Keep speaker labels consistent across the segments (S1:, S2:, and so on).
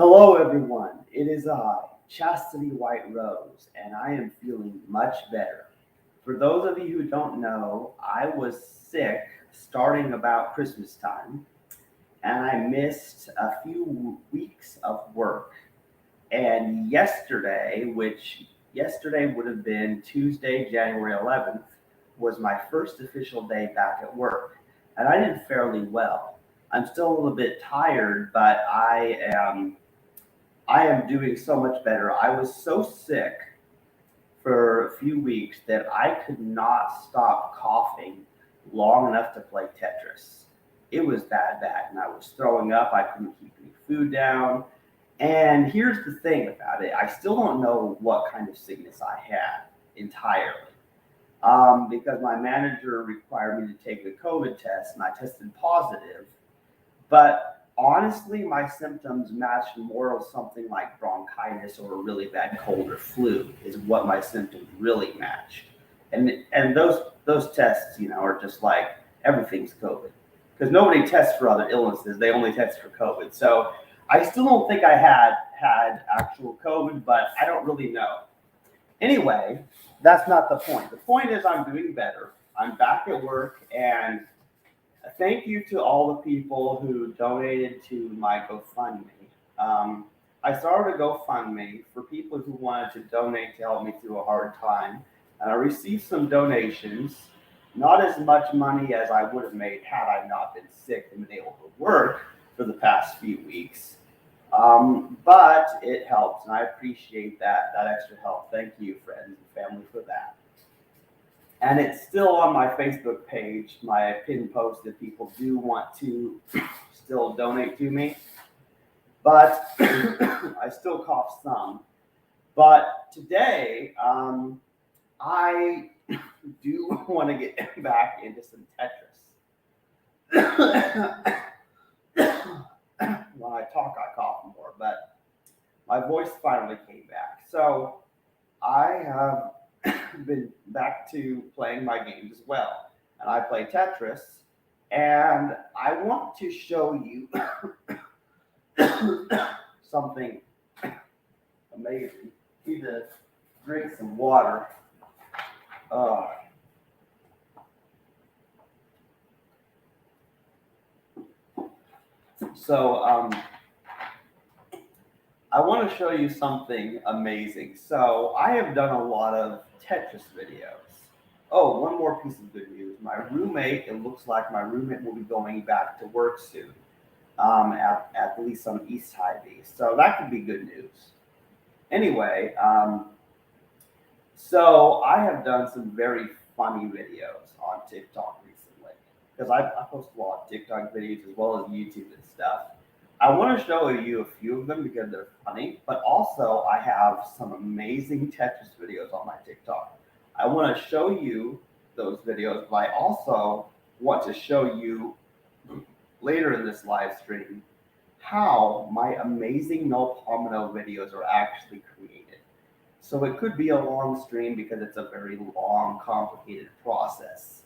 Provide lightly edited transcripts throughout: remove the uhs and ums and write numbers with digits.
S1: Hello, everyone. It is I, Chastity White Rose, and I am feeling much better. For those of you who don't know, I was sick starting about Christmas time, and I missed a few weeks of work. And yesterday would have been Tuesday, January 11th, was my first official day back at work. And I did fairly well. I'm still a little bit tired, but I am doing so much better. I was so sick for a few weeks that I could not stop coughing long enough to play Tetris. It was that bad, and I was throwing up. I couldn't keep any food down. And here's the thing about it, I still don't know what kind of sickness I had entirely. Because my manager required me to take the COVID test, and I tested positive. But honestly, my symptoms matched more of something like bronchitis or a really bad cold or flu is what my symptoms really matched. And those tests, are just like everything's COVID because nobody tests for other illnesses; they only test for COVID. So I still don't think I had actual COVID, but I don't really know. Anyway, that's not the point. The point is I'm doing better. I'm back at work, and thank you to all the people who donated to my GoFundMe. I started a GoFundMe for people who wanted to donate to help me through a hard time. And I received some donations, not as much money as I would have made had I not been sick and been able to work for the past few weeks. But it helps, and I appreciate that extra help. Thank you, friends and family, for that. And it's still on my Facebook page, my pinned post, if people do want to still donate to me. But I still cough some. But today, I do want to get back into some Tetris. When I talk, I cough more, but my voice finally came back. So I have been back to playing my games as well. And I play Tetris. And I want to show you something amazing. Need to drink some water. Uh, so I want to show you something amazing. So I have done a lot of Tetris videos. Oh, one more piece of good news. It looks like my roommate will be going back to work soon at least on East Ivy. So that could be good news. Anyway, so I have done some very funny videos on TikTok recently because I post a lot of TikTok videos as well as YouTube and stuff. I want to show you a few of them because they're funny, but also I have some amazing Tetris videos on my TikTok. I want to show you those videos, but I also want to show you later in this live stream how my amazing no pomino videos are actually created. So it could be a long stream because it's a very long, complicated process.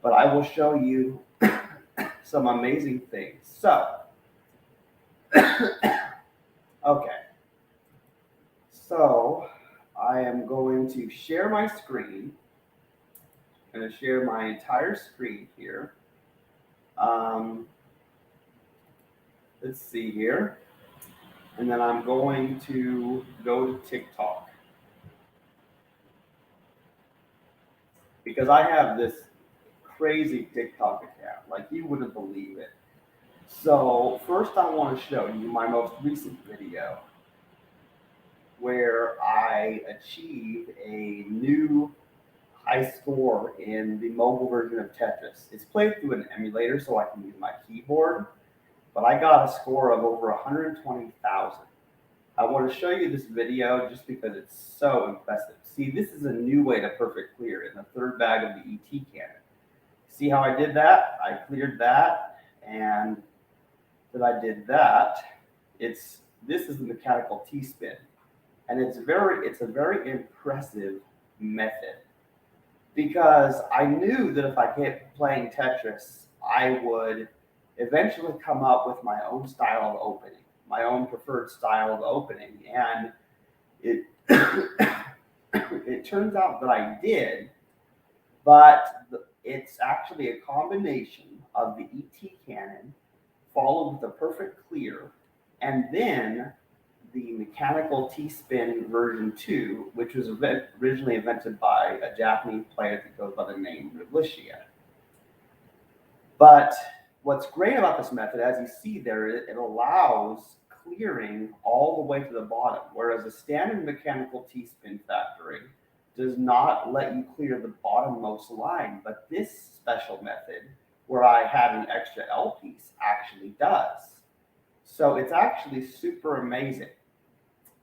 S1: But I will show you some amazing things. So, okay. So I am going to share my screen. I'm going to share my entire screen here. Let's see here. And then I'm going to go to TikTok. Because I have this crazy TikTok account. Like you wouldn't believe it. So first I want to show you my most recent video where I achieved a new high score in the mobile version of Tetris. It's played through an emulator so I can use my keyboard, but I got a score of over 120,000. I want to show you this video just because it's so impressive. See, this is a new way to perfect clear in the third bag of the ET cannon. See how I did that? I cleared that, and that I did that. This is the mechanical T-spin, and it's a very impressive method because I knew that if I kept playing Tetris, I would eventually come up with my own style of opening, my own preferred style of opening, and it it turns out that I did, but it's actually a combination of the ET cannon followed with a perfect clear, and then the mechanical T-spin version 2, which was originally invented by a Japanese player that goes by the name Revolution. But what's great about this method, as you see there, it allows clearing all the way to the bottom, whereas a standard mechanical T-spin factory does not let you clear the bottommost line. But this special method, where I had an extra L piece, actually does. So it's actually super amazing.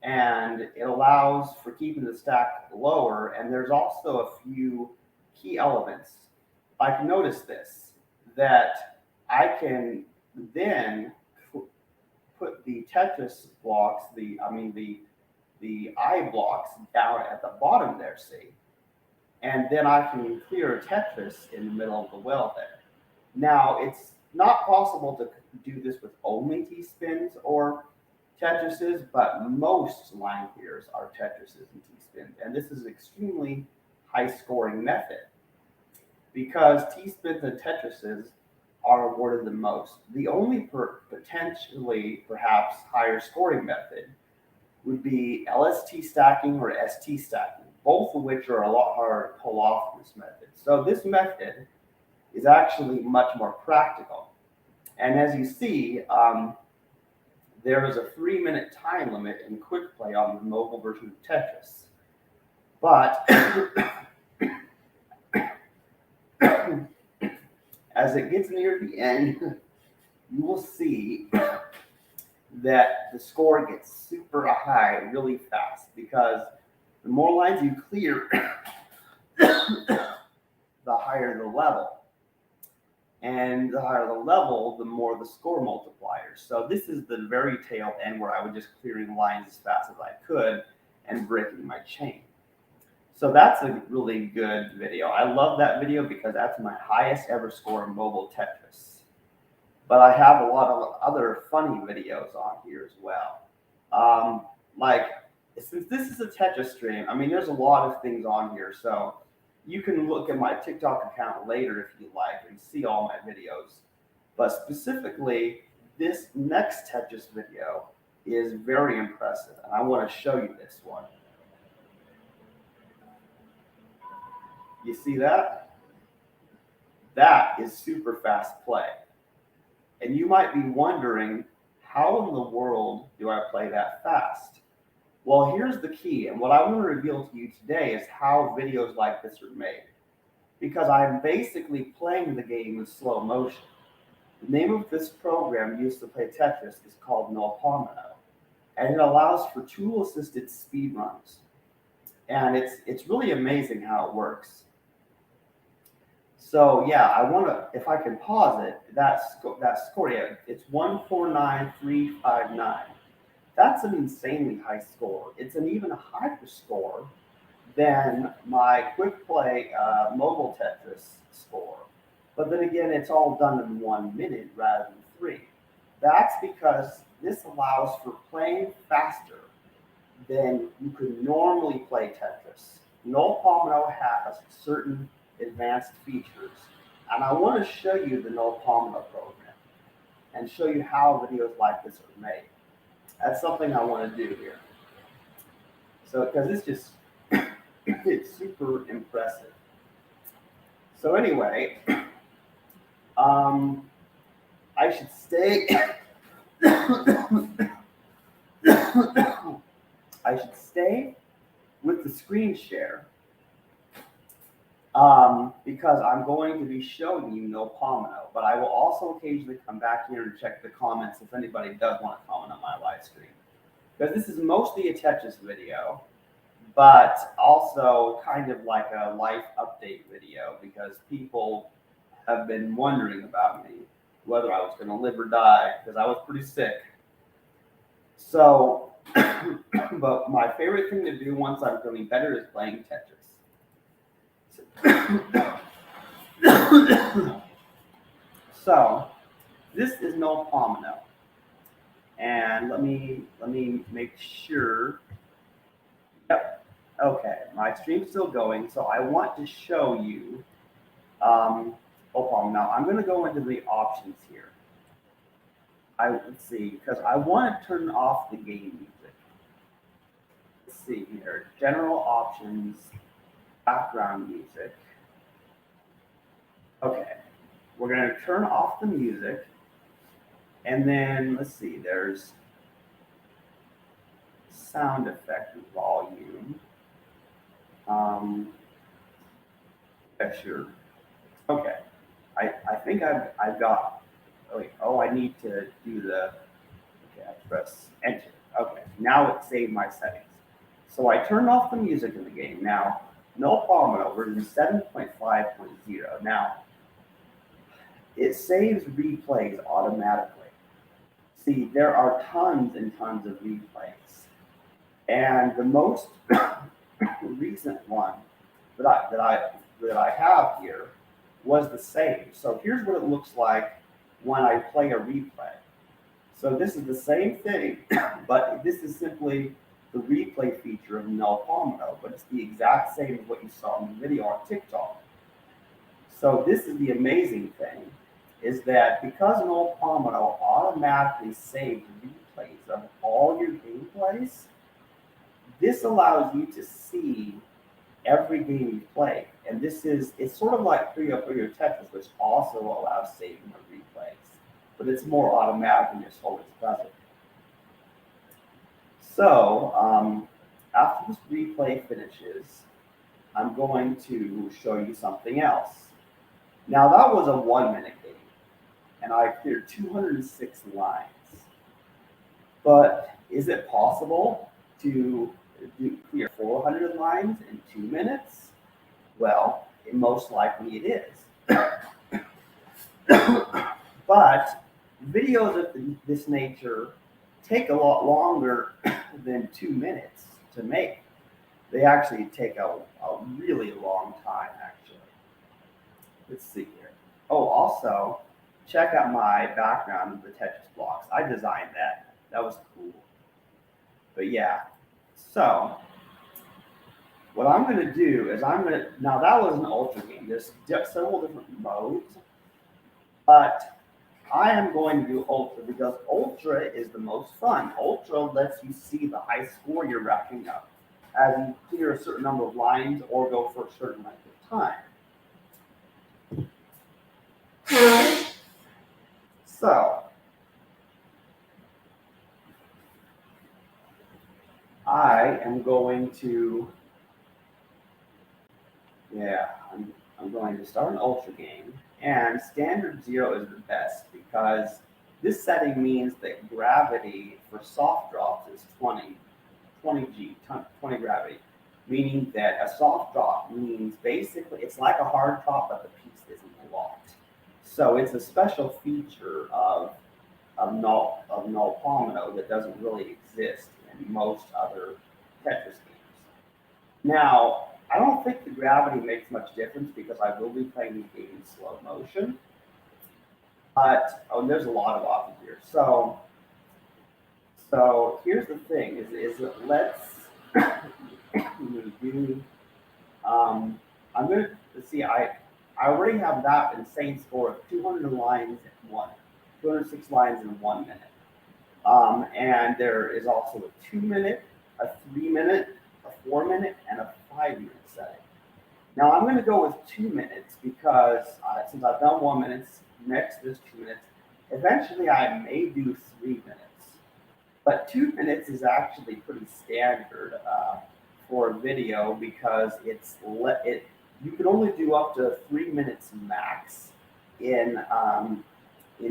S1: And it allows for keeping the stack lower. And there's also a few key elements. I can notice this, that I can then put the Tetris blocks, the I blocks down at the bottom there, see? And then I can clear a Tetris in the middle of the well there. Now, it's not possible to do this with only T-spins or Tetrises, but most line clears are Tetrises and T-spins. And this is an extremely high-scoring method because T-spins and Tetrises are awarded the most. The only potentially perhaps higher scoring method would be LST stacking or ST stacking, both of which are a lot harder to pull off in this method. So this method is actually much more practical. And as you see, there is a 3-minute time limit in quick play on the mobile version of Tetris. But as it gets near the end, you will see that the score gets super high really fast because the more lines you clear, the higher the level. And the higher the level, the more the score multipliers. So this is the very tail end where I was just clearing lines as fast as I could and breaking my chain. So that's a really good video. I love that video because that's my highest ever score in mobile Tetris. But I have a lot of other funny videos on here as well. Since this is a Tetris stream, I mean, there's a lot of things on here. So you can look at my TikTok account later if you like and see all my videos. But specifically, this next Tetris video is very impressive. And I want to show you this one. You see that? That is super fast play. And you might be wondering, how in the world do I play that fast? Well, here's the key, and what I want to reveal to you today is how videos like this are made. Because I'm basically playing the game in slow motion. The name of this program used to play Tetris is called No Pomino, and it allows for tool-assisted speed runs. And it's really amazing how it works. So yeah, I want to, if I can pause it, that score, yeah, it's 149359. That's an insanely high score. It's an even higher score than my quick play mobile Tetris score. But then again, it's all done in 1 minute rather than 3. That's because this allows for playing faster than you could normally play Tetris. No Pomino has certain advanced features. And I want to show you the No Pomino program and show you how videos like this are made. That's something I want to do here. So, because it's just, it's super impressive. So anyway, I should stay, I should stay with the screen share because I'm going to be showing you No Pomino, but I will also occasionally come back here and check the comments if anybody does want to comment on my live stream. Because this is mostly a Tetris video, but also kind of like a life update video because people have been wondering about me, whether I was going to live or die, because I was pretty sick. So, but my favorite thing to do once I'm feeling better is playing Tetris. So, this is No Pomino. And let me make sure. Yep. Okay, my stream's still going, so I want to show you. Now I'm going to go into the options here. Let's see, because I want to turn off the game music. Let's see here, general options, background music. Okay, we're going to turn off the music, and then let's see, there's sound effect volume. Yeah, sure. Okay, I think I've got. Oh, wait, I need to do the. Okay, I press enter. Okay, now it saved my settings. So I turned off the music in the game. Now, no problem. Version 7.5.0. Now, it saves replays automatically. See, there are tons and tons of replays, and the most recent one that I have here was the same. So here's what it looks like when I play a replay. So this is the same thing, but this is simply the replay feature of Null Pomino, but it's the exact same as what you saw in the video on TikTok. So this is the amazing thing, is that because Null Pomino automatically saves replays of all your gameplays, this allows you to see every game you play. And it's sort of like Puyo Puyo Tetris, which also allows saving of replays, but it's more automatic and just always present. So after this replay finishes, I'm going to show you something else. Now that was a 1 minute game, and I cleared 206 lines. But is it possible to clear 400 lines in 2 minutes? Well, most likely it is. But videos of this nature take a lot longer than 2 minutes to make. They actually take a really long time, actually. Let's see here. Oh, also, check out my background of the Tetris blocks. I designed that. That was cool. But yeah, so what I'm going to do is now that was an ultra game. There's several different modes, but I am going to do ultra because ultra is the most fun. Ultra lets you see the high score you're racking up as you clear a certain number of lines or go for a certain length of time. So I am going to, I'm going to start an ultra game, and standard 0 is the best because this setting means that gravity for soft drops is 20 G, 20 gravity, meaning that a soft drop means basically it's like a hard drop, but the piece isn't locked. So it's a special feature of null pomino that doesn't really exist in most other Tetris games. Now, I don't think the gravity makes much difference because I will be playing the game in slow motion. But there's a lot of options here. So here's the thing: is that let's do. I'm gonna see. I already have that insane score of 200 lines in 206 lines in 1 minute. And there is also a 2 minute, a 3 minute, a 4 minute, and a 5 minute setting. Now I'm going to go with 2 minutes because since I've done 1 minute, next is 2 minutes. Eventually I may do 3 minutes. But 2 minutes is actually pretty standard for a video because you can only do up to 3 minutes max in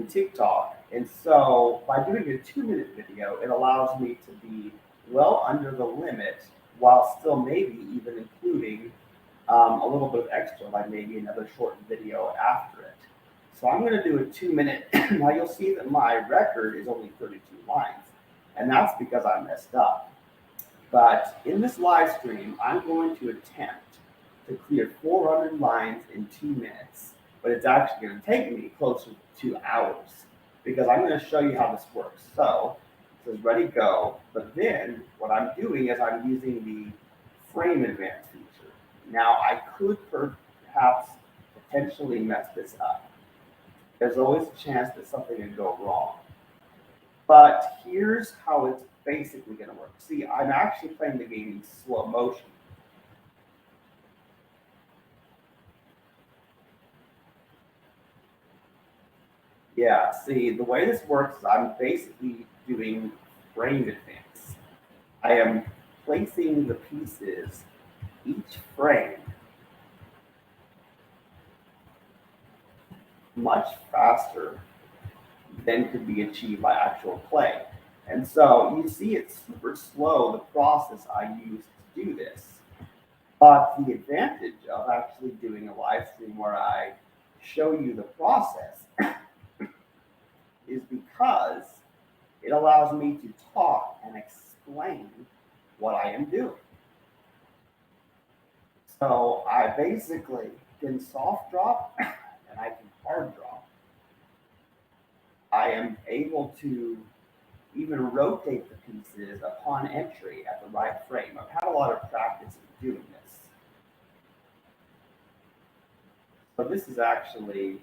S1: TikTok. And so by doing a 2 minute video, it allows me to be well under the limit while still maybe even including a little bit of extra, like maybe another short video after it. So I'm going to do a 2 minute. Now you'll see that my record is only 32 lines, and that's because I messed up. But in this live stream, I'm going to attempt to clear 400 lines in 2 minutes, but it's actually going to take me closer to 2 hours because I'm going to show you how this works. So says ready, go. But then what I'm doing is I'm using the frame advance feature. Now I could perhaps potentially mess this up. There's always a chance that something could go wrong. But here's how it's basically going to work. See, I'm actually playing the game in slow motion. Yeah, see, the way this works is I'm basically doing frame advance. I am placing the pieces each frame much faster than could be achieved by actual play. And so you see it's super slow, the process I use to do this. But the advantage of actually doing a live stream where I show you the process is because it allows me to talk and explain what I am doing. So I basically can soft drop and I can hard drop. I am able to even rotate the pieces upon entry at the right frame. I've had a lot of practice in doing this. So this is actually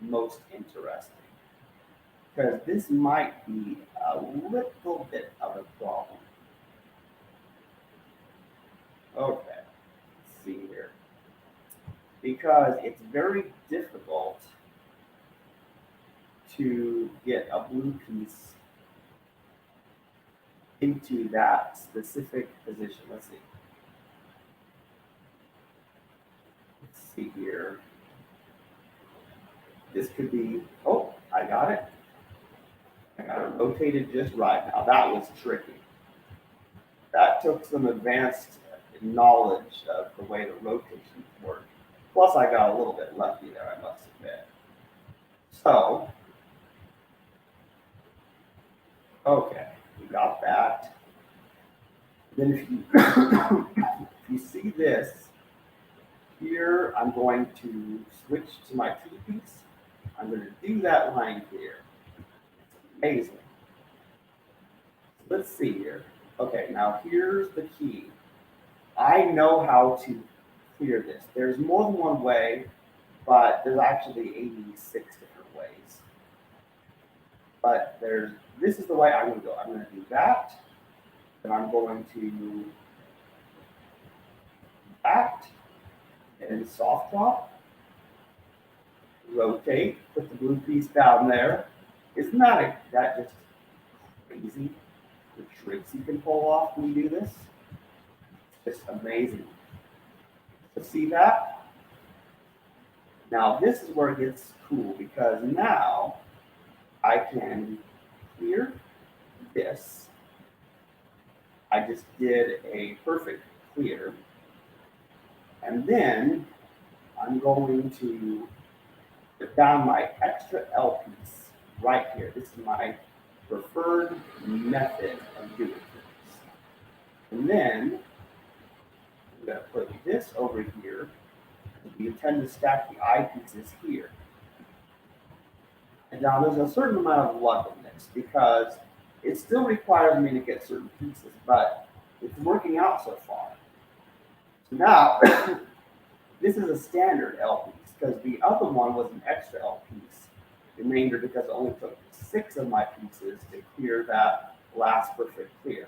S1: most interesting because this might be a little bit of a problem. Okay, let's see here. Because it's very difficult to get a blue piece into that specific position. Let's see. Let's see here. This could be, oh, I got it. I got it rotated just right. Now that was tricky. That took some advanced knowledge of the way the rotations work. Plus I got a little bit lucky there, I must admit. So, okay, we got that. Then if you, if you see this, here I'm going to switch to my key piece. I'm going to do that line here. It's amazing. Let's see here. Okay, now here's the key. I know how to clear this. There's more than one way, but there's actually 86 different ways. But this is the way I'm going to go. I'm going to do that. Then I'm going to act and soft drop, rotate, put the blue piece down there. Isn't that just crazy? The tricks you can pull off when you do this? It's just amazing. So see that? Now this is where it gets cool because now I can clear this. I just did a perfect clear. And then I'm going to put down my extra L piece right here. This is my preferred method of doing things. And then I'm going to put this over here. We intend to stack the eye pieces here. And now there's a certain amount of luck in this because it still requires me to get certain pieces, but it's working out so far. So now, this is a standard L piece because the other one was an extra L piece remainder because it only took 6 of my pieces to clear that last perfect clear.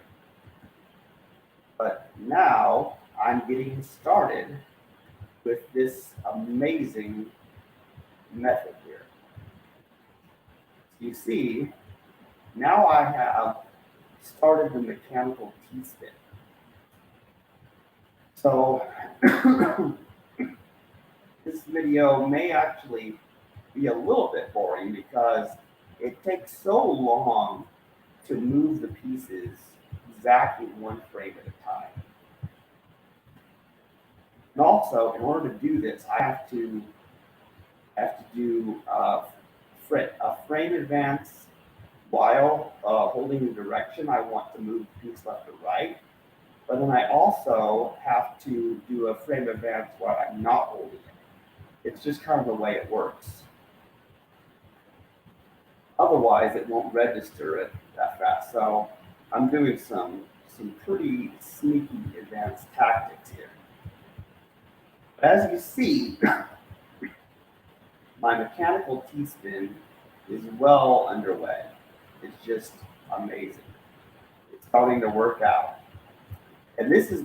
S1: But now I'm getting started with this amazing method here. You see, now I have started the mechanical T-spin. So this video may actually be a little bit boring because it takes so long to move the pieces exactly one frame at a time. And also, in order to do this, I have to do a frame advance while holding the direction I want to move the piece left or right. But then I also have to do a frame advance while I'm not holding it. It's just kind of the way it works. Otherwise, it won't register it that fast. So I'm doing some pretty sneaky advanced tactics here. As you see, my mechanical T-spin is well underway. It's just amazing. It's starting to work out. And this is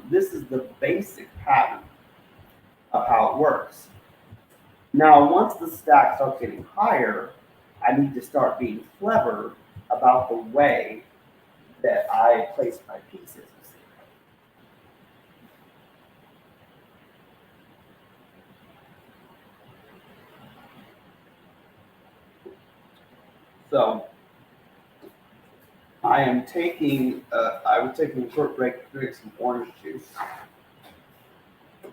S1: this is the basic pattern of how it works. Now, once the stack starts getting higher, I need to start being clever about the way that I place my pieces. So I was taking a short break to drink some orange juice. But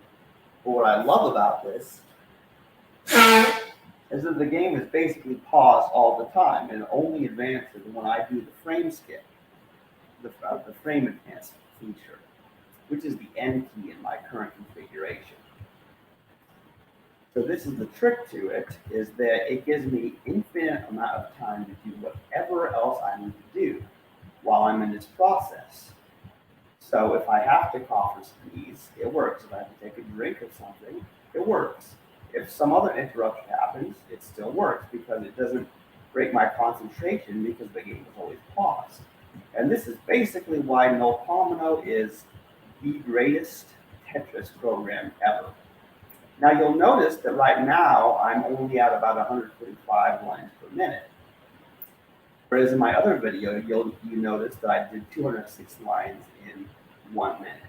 S1: what I love about this is that the game is basically paused all the time and only advances when I do the frame skip, the frame enhancement feature, which is the N key in my current configuration. So this is the trick to it, is that it gives me infinite amount of time to do whatever else I need to do while I'm in this process. So if I have to cough or sneeze, it works. If I have to take a drink of something, it works. If some other interruption happens, it still works because it doesn't break my concentration because the game is always paused. And this is basically why No Pomino is the greatest Tetris program ever. Now you'll notice that right now I'm only at about 145 lines per minute. Whereas in my other video, you notice that I did 206 lines in 1 minute.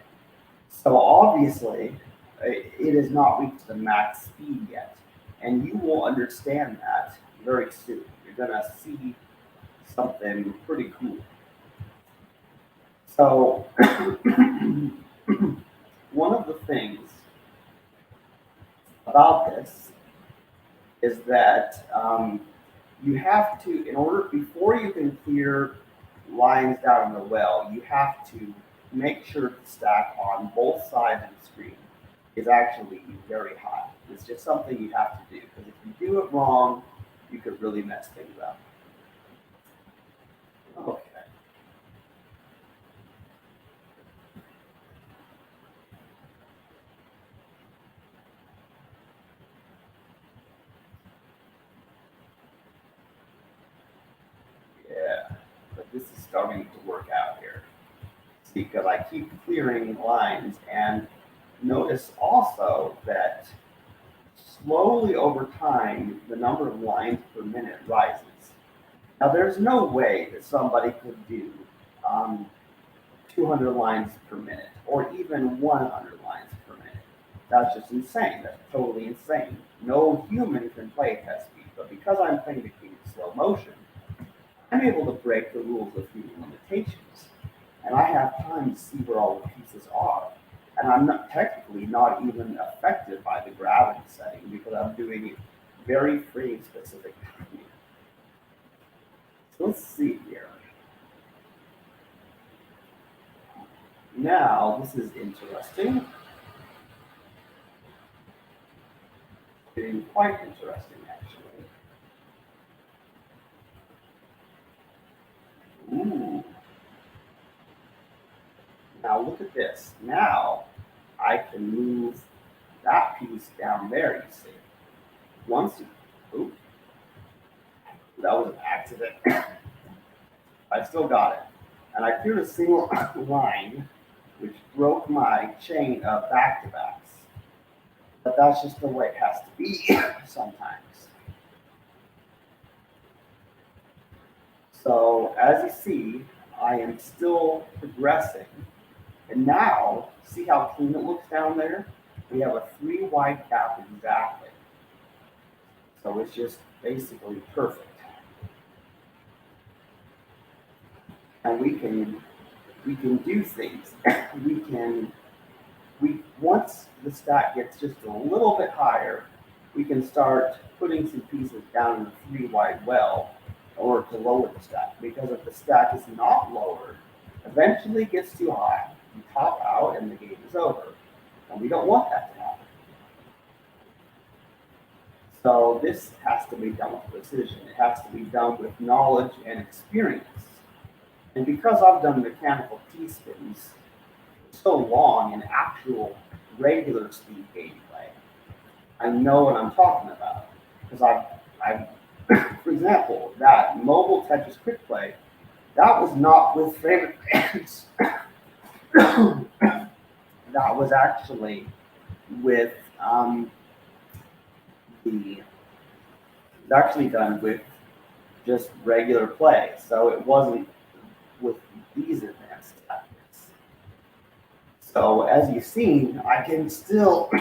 S1: So obviously, it has not reached the max speed yet. And you will understand that very soon. You're gonna see something pretty cool. So one of the things about this is that you have to, in order, before you can clear lines down in the well, you have to make sure the stack on both sides of the screen is actually very high. It's just something you have to do, because if you do it wrong, you could really mess things up. Okay. Yeah, but this is starting to work out here. See, because I keep clearing lines, and notice also that slowly over time, the number of lines per minute rises. Now, there's no way that somebody could do um, 200 lines per minute or even 100 lines per minute. That's just insane. That's totally insane. No human can play at that speed. But because I'm playing the game in slow motion, I'm able to break the rules of human limitations. And I have time to see where all the pieces are. And I'm not technically not even affected by the gravity setting because I'm doing it very frame specific. So let's see here. Now, this is interesting. Getting quite interesting, actually. Ooh. Now, look at this. Now, I can move that piece down there, you see. Once you, ooh, that was an accident. I still got it. And I cleared a single line, which broke my chain of back-to-backs. But that's just the way it has to be sometimes. So as you see, I am still progressing. And now, see how clean it looks down there? We have a 3 wide cap exactly. So it's just basically perfect. And we can do things. Once the stack gets just a little bit higher, we can start putting some pieces down in the 3 wide well in order to lower the stack. Because if the stack is not lowered, eventually it gets too high, you top out and the game is over. And we don't want that to happen. So this has to be done with precision. It has to be done with knowledge and experience. And because I've done mechanical T-spins so long in actual regular speed gameplay, I know what I'm talking about. Because for example, that mobile Tetris quick play, that was not with favorite bands. That was actually with the it's actually done with just regular play. So it wasn't with these advanced tactics. So as you've seen, I can still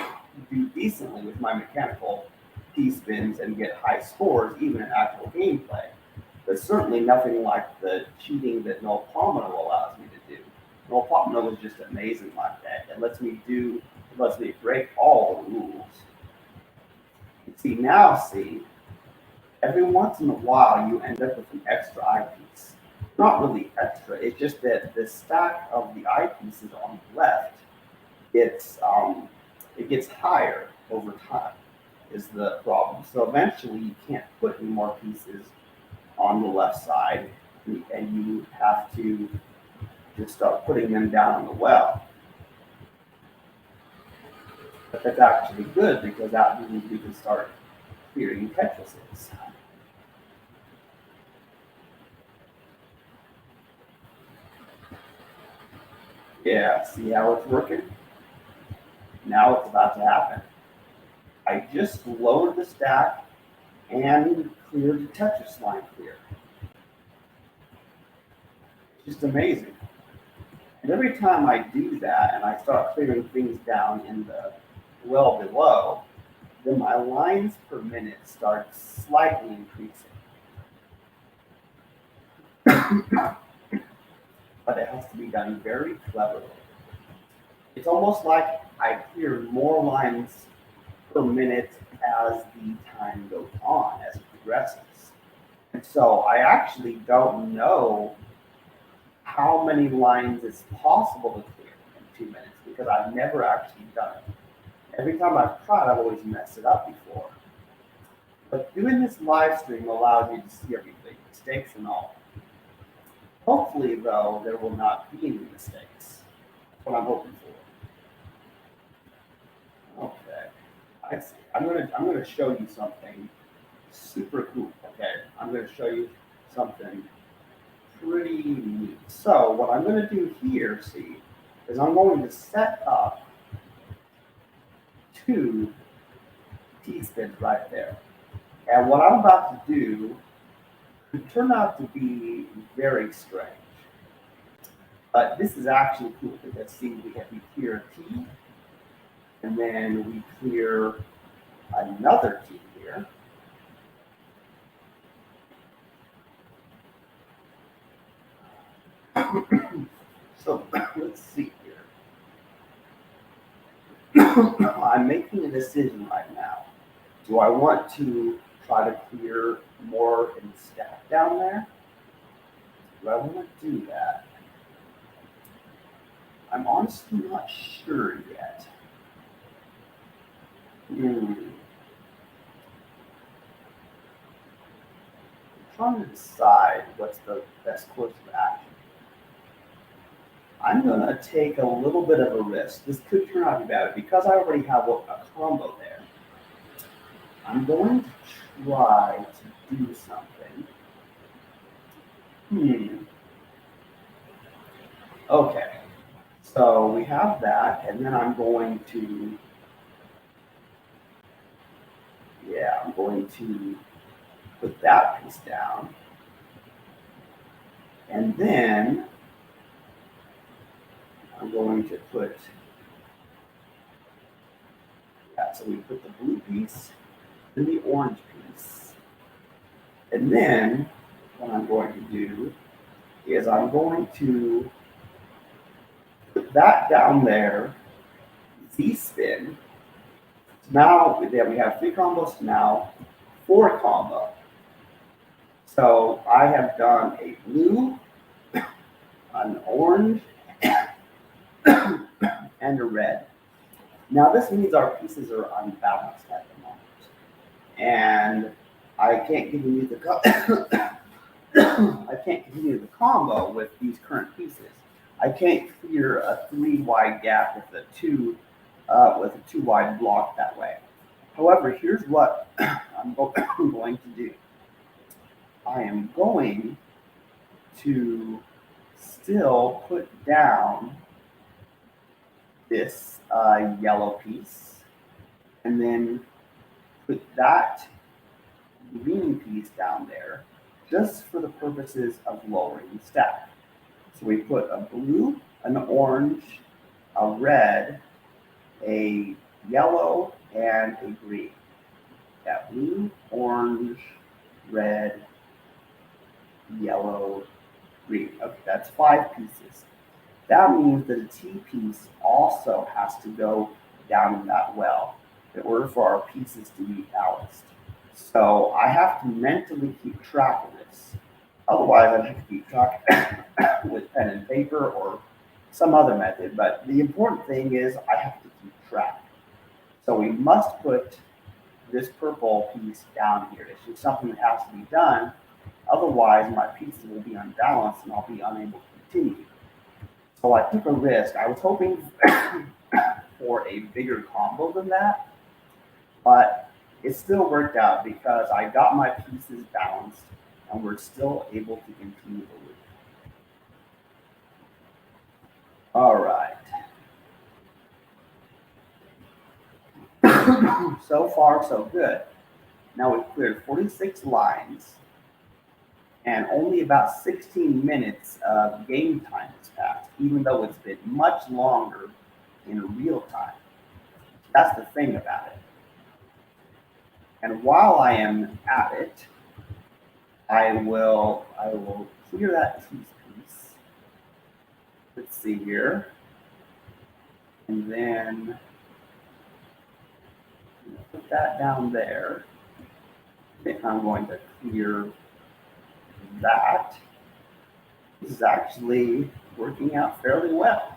S1: do decently with my mechanical T-spins and get high scores even in actual gameplay. But certainly nothing like the cheating that No Pomino allows me to do. No Pomino is just amazing like that. It lets me break all the rules. See, every once in a while you end up with an extra eyepiece. Not really extra, it's just that the stack of the eyepieces on the left, it gets higher over time is the problem. So eventually you can't put any more pieces on the left side and you have to just start putting them down the well. But that's actually good because that means we can start clearing Tetrises. Yeah, see how it's working? Now it's about to happen. I just lowered the stack and cleared the Tetris line clear. Just amazing. And every time I do that and I start clearing things down in the well below, then my lines per minute start slightly increasing. But it has to be done very cleverly. It's almost like I clear more lines per minute as the time goes on, as it progresses. And so I actually don't know how many lines it's possible to clear in 2 minutes because I've never actually done it. Every time I've tried, I've always messed it up before. But doing this live stream allows you to see everything, mistakes and all. Hopefully, though, there will not be any mistakes. That's what I'm hoping for. Okay. I see. I'm gonna show you something super cool. Okay. I'm gonna show you something pretty neat. So what I'm gonna do here, see, is I'm going to set up two T-spins right there. And what I'm about to do could turn out to be very strange. But this is actually cool because see, we clear a T, and then we clear another T here. So let's see here. I'm making a decision right now. Do I want to try to clear more in the stack down there? Do I want to do that? I'm honestly not sure yet. I'm trying to decide what's the best course of action. I'm going to take a little bit of a risk. This could turn out to be bad because I already have a combo there. I'm going to try to do something. Okay. So we have that, and then I'm going to put that piece down. And then I'm going to put, so we put the blue piece, then the orange piece. And then what I'm going to do is I'm going to put that down there, Z-spin. So now we have 3 combos, now 4 combo. So I have done a blue, an orange, and a red. Now this means our pieces are unbalanced at the moment. and I can't continue the I can't continue the combo with these current pieces. I can't clear a 3 wide gap with a 2 wide block that way. However, here's what I'm going to do. I am going to still put down this yellow piece, and then put that green piece down there, just for the purposes of lowering the stack. So we put a blue, an orange, a red, a yellow, and a green. That blue, orange, red, yellow, green. Okay, that's 5 pieces. That means that a T piece also has to go down in that well in order for our pieces to be balanced. So I have to mentally keep track of this. Otherwise, I have to keep track with pen and paper or some other method. But the important thing is I have to keep track. So we must put this purple piece down here. It's just something that has to be done. Otherwise, my pieces will be unbalanced and I'll be unable to continue. So I took a risk. I was hoping for a bigger combo than that, but it still worked out because I got my pieces balanced and we're still able to continue the loop. All right. So far, so good. Now we've cleared 46 lines and only about 16 minutes of game time has passed, even though it's been much longer in real time. That's the thing about it. And while I am at it, I will clear that piece. Let's see here. And then put that down there. Then I'm going to clear that. This is actually working out fairly well.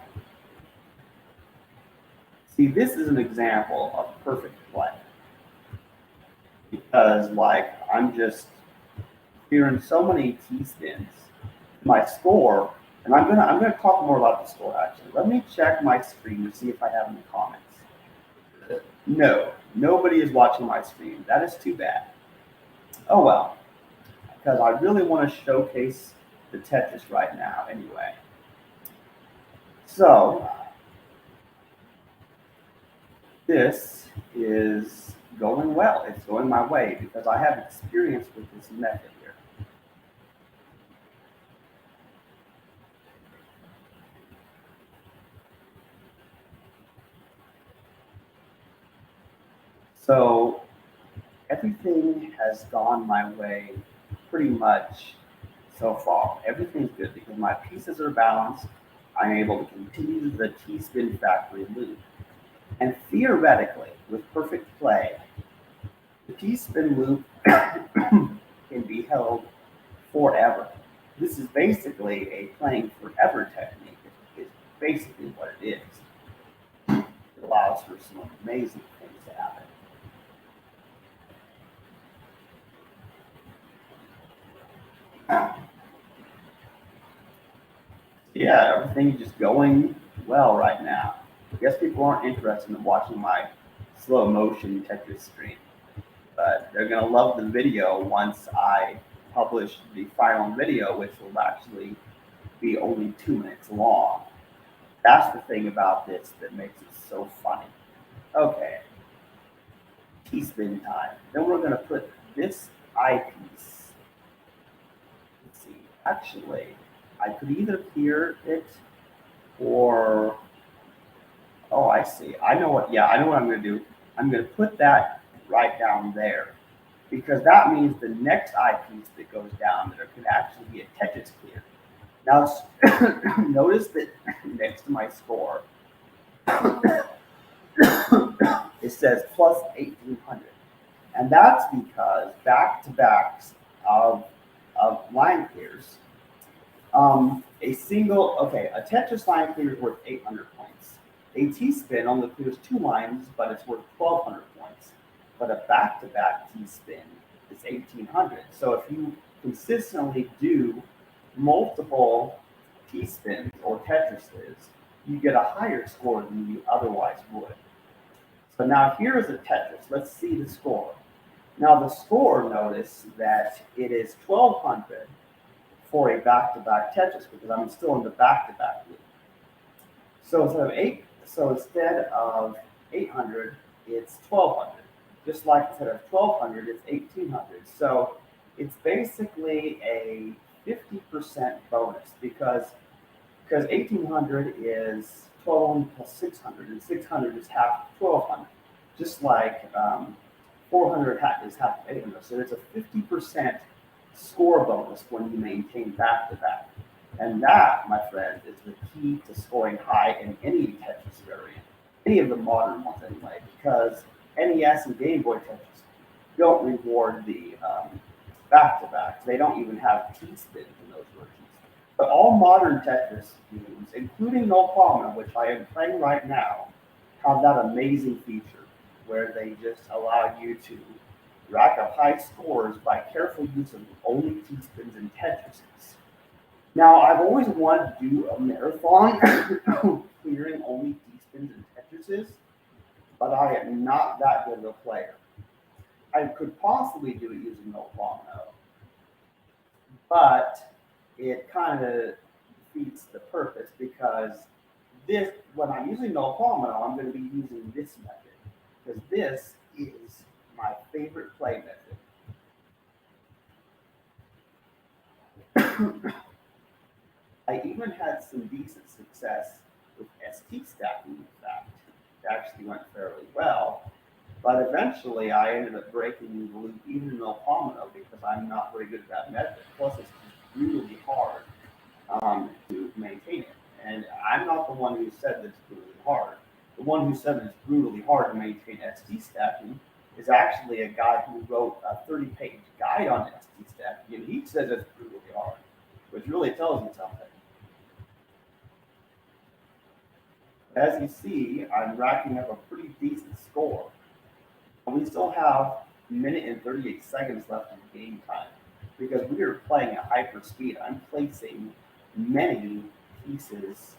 S1: See, this is an example of perfect play. Because I'm just clearing so many T-spins. My score, and I'm gonna talk more about the score actually. Let me check my screen to see if I have any comments. No, nobody is watching my screen. That is too bad. Oh well, because I really want to showcase the Tetris right now anyway. So this is going well. It's going my way because I have experience with this method here. So everything has gone my way pretty much so far. Everything's good because my pieces are balanced. I'm able to continue the T-spin factory loop. And theoretically, with perfect play, the T-spin loop can be held forever. This is basically a playing forever technique. It's basically what it is. It allows for some amazing things to happen. Yeah, everything's just going well right now. I guess people aren't interested in watching my slow motion Tetris stream, but they're gonna love the video once I publish the final video, which will actually be only 2 minutes long. That's the thing about this that makes it so funny. Okay, T-spin time. Then we're gonna put this eyepiece. Let's see. Actually, I could either clear it or, oh, I see. I know what I'm going to do. I'm going to put that right down there because that means the next eyepiece that goes down there could actually be a Tetris clear. Now, notice that next to my score, it says plus 1800. And that's because back-to-backs of line clears, a Tetris line clear is worth 800 points. A T-spin only clears 2 lines, but it's worth 1,200 points. But a back-to-back T-spin it's 1800. So if you consistently do multiple T-spins or Tetrises, you get a higher score than you otherwise would. So now here is a Tetris. Let's see the score. Now the score, notice that it is 1200 for a back-to-back Tetris because I'm still in the back-to-back loop. So instead of 800, it's 1200. Just like instead of 1200, it's 1800. So it's basically a 50% bonus because 1800 is 1200 plus 600, and 600 is half 1200. Just like 400 is half 800. So there's a 50% score bonus when you maintain back-to-back. And that, my friend, is the key to scoring high in any Tetris variant, any of the modern ones anyway, because NES and Game Boy Tetris don't reward the back-to-backs. They don't even have T-spins in those versions. But all modern Tetris games, including No Palma, which I am playing right now, have that amazing feature where they just allow you to rack up high scores by careful use of only T-spins and Tetrises. Now, I've always wanted to do a marathon clearing only T-spins and Tetrises, but I am not that good of a player. I could possibly do it using No Palma, but it kind of defeats the purpose because when I'm using No Palma, I'm going to be using this method because this is my favorite play method. I even had some decent success with ST stacking, in fact. It actually went fairly well. But eventually I ended up breaking the loop even in El Palmino because I'm not very good at that method. Plus it's brutally hard to maintain it. And I'm not the one who said that it's brutally hard. The one who said that it's brutally hard to maintain ST stacking is actually a guy who wrote a 30-page guide on ST stacking, and he says it's brutally hard, which really tells you something. As you see, I'm racking up a pretty decent score. And we still have a minute and 38 seconds left in game time because we are playing at hyper speed. I'm placing many pieces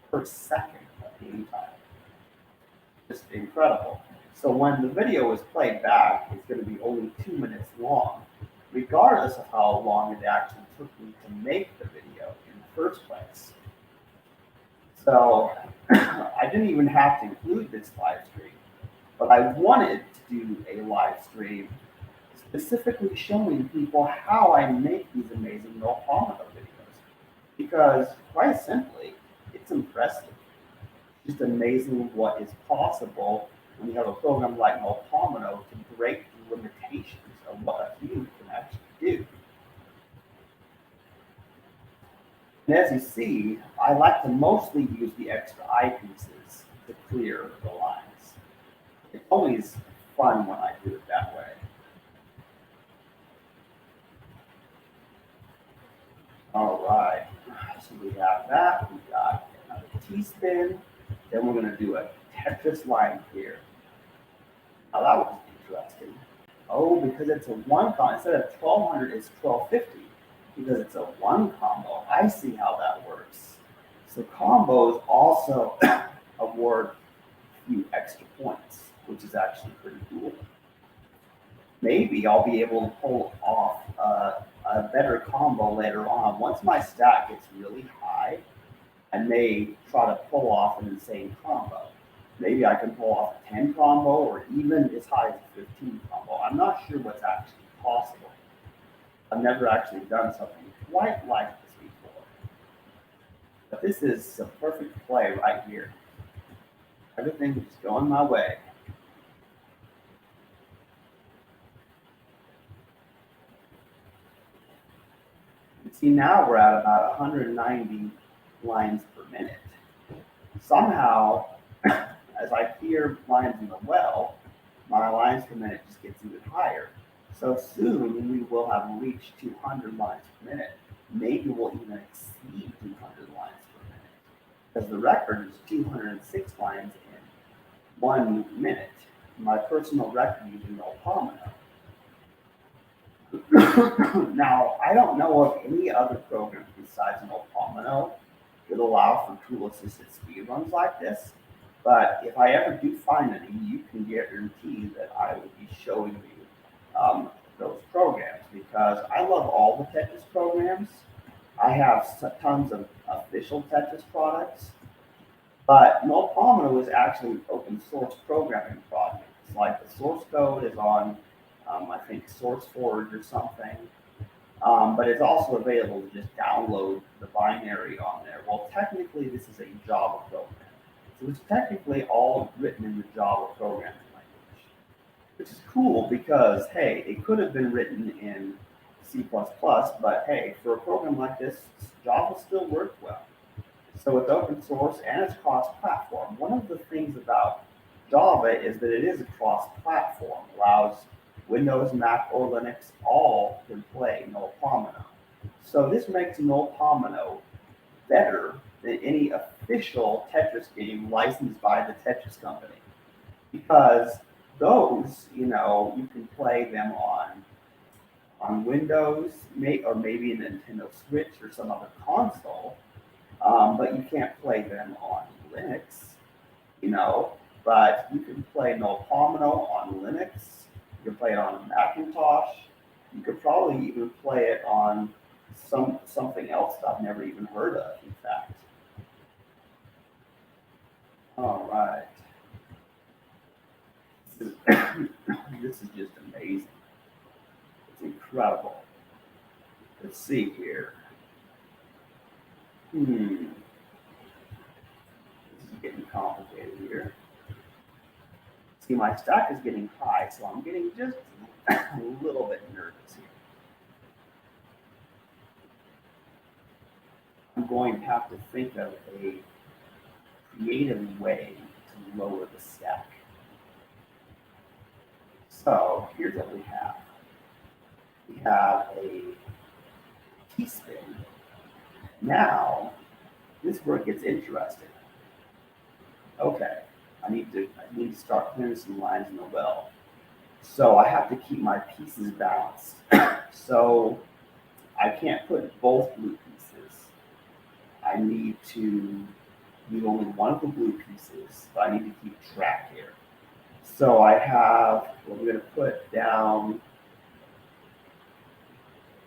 S1: per second of game time. Just incredible. So when the video is played back, it's going to be only 2 minutes long, regardless of how long it actually took me to make the video in the first place. So I didn't even have to include this live stream, but I wanted to do a live stream specifically showing people how I make these amazing No Palmino videos. Because quite simply, it's impressive. It's just amazing what is possible when you have a program like No Palmino to break the limitations of what a human can actually do. And as you see, I like to mostly use the extra eyepieces to clear the lines. It's always fun when I do it that way. All right, so we have that. We got another T-spin. Then we're going to do a Tetris line here. Now that was interesting. Oh, because it's a one combo. Instead of 1200, it's 1250. Because it's a one combo. I see how that works. So combos also award a few extra points, which is actually pretty cool. Maybe I'll be able to pull off a better combo later on. Once my stack gets really high, I may try to pull off an insane combo. Maybe I can pull off a 10 combo or even as high as a 15 combo. I'm not sure what's actually possible. I've never actually done something quite like this before. But this is a perfect play right here. Everything is going my way. See, now we're at about 190 lines per minute. Somehow, as I clear lines in the well, my lines per minute just gets even higher. So soon we will have reached 200 lines per minute. Maybe we'll even exceed 200 lines per minute. Because the record is 206 lines in 1 minute. My personal record using No Palmino. Now, I don't know of any other programs besides Nopomino that allow for tool-assisted speed runs like this. But if I ever do find any, you can guarantee that I will be showing you those programs because I love all the Tetris programs. I have tons of official Tetris products, but Nopomino is actually an open source programming project. It's like the source code is on, I think, SourceForge or something. But it's also available to just download the binary on there. Well, technically, this is a Java program. So it's technically all written in the Java programming language, which is cool because, hey, it could have been written in C++, but hey, for a program like this, Java still works well. So it's open source and it's cross-platform. One of the things about Java is that it is a cross-platform, allows Windows, Mac, or Linux all can play Nopomino. So this makes Nopomino better than any official Tetris game licensed by the Tetris company. Because those, you can play them on Windows, or maybe a Nintendo Switch or some other console, but you can't play them on Linux, but you can play Nopomino on Linux. You can play it on a Macintosh. You could probably even play it on something else that I've never even heard of, in fact. All right. This is just amazing. It's incredible. Let's see here. This is getting complicated here. See, my stack is getting high, so I'm getting just a little bit nervous here. I'm going to have to think of a creative way to lower the stack. So here's what we have. We have a T-spin. Now, this is where it gets interesting. Okay, I need to start clearing some lines in the well. So I have to keep my pieces balanced. So I can't put both blue pieces. I need to use only one of the blue pieces, but I need to keep track here. So I have, we're going to put down,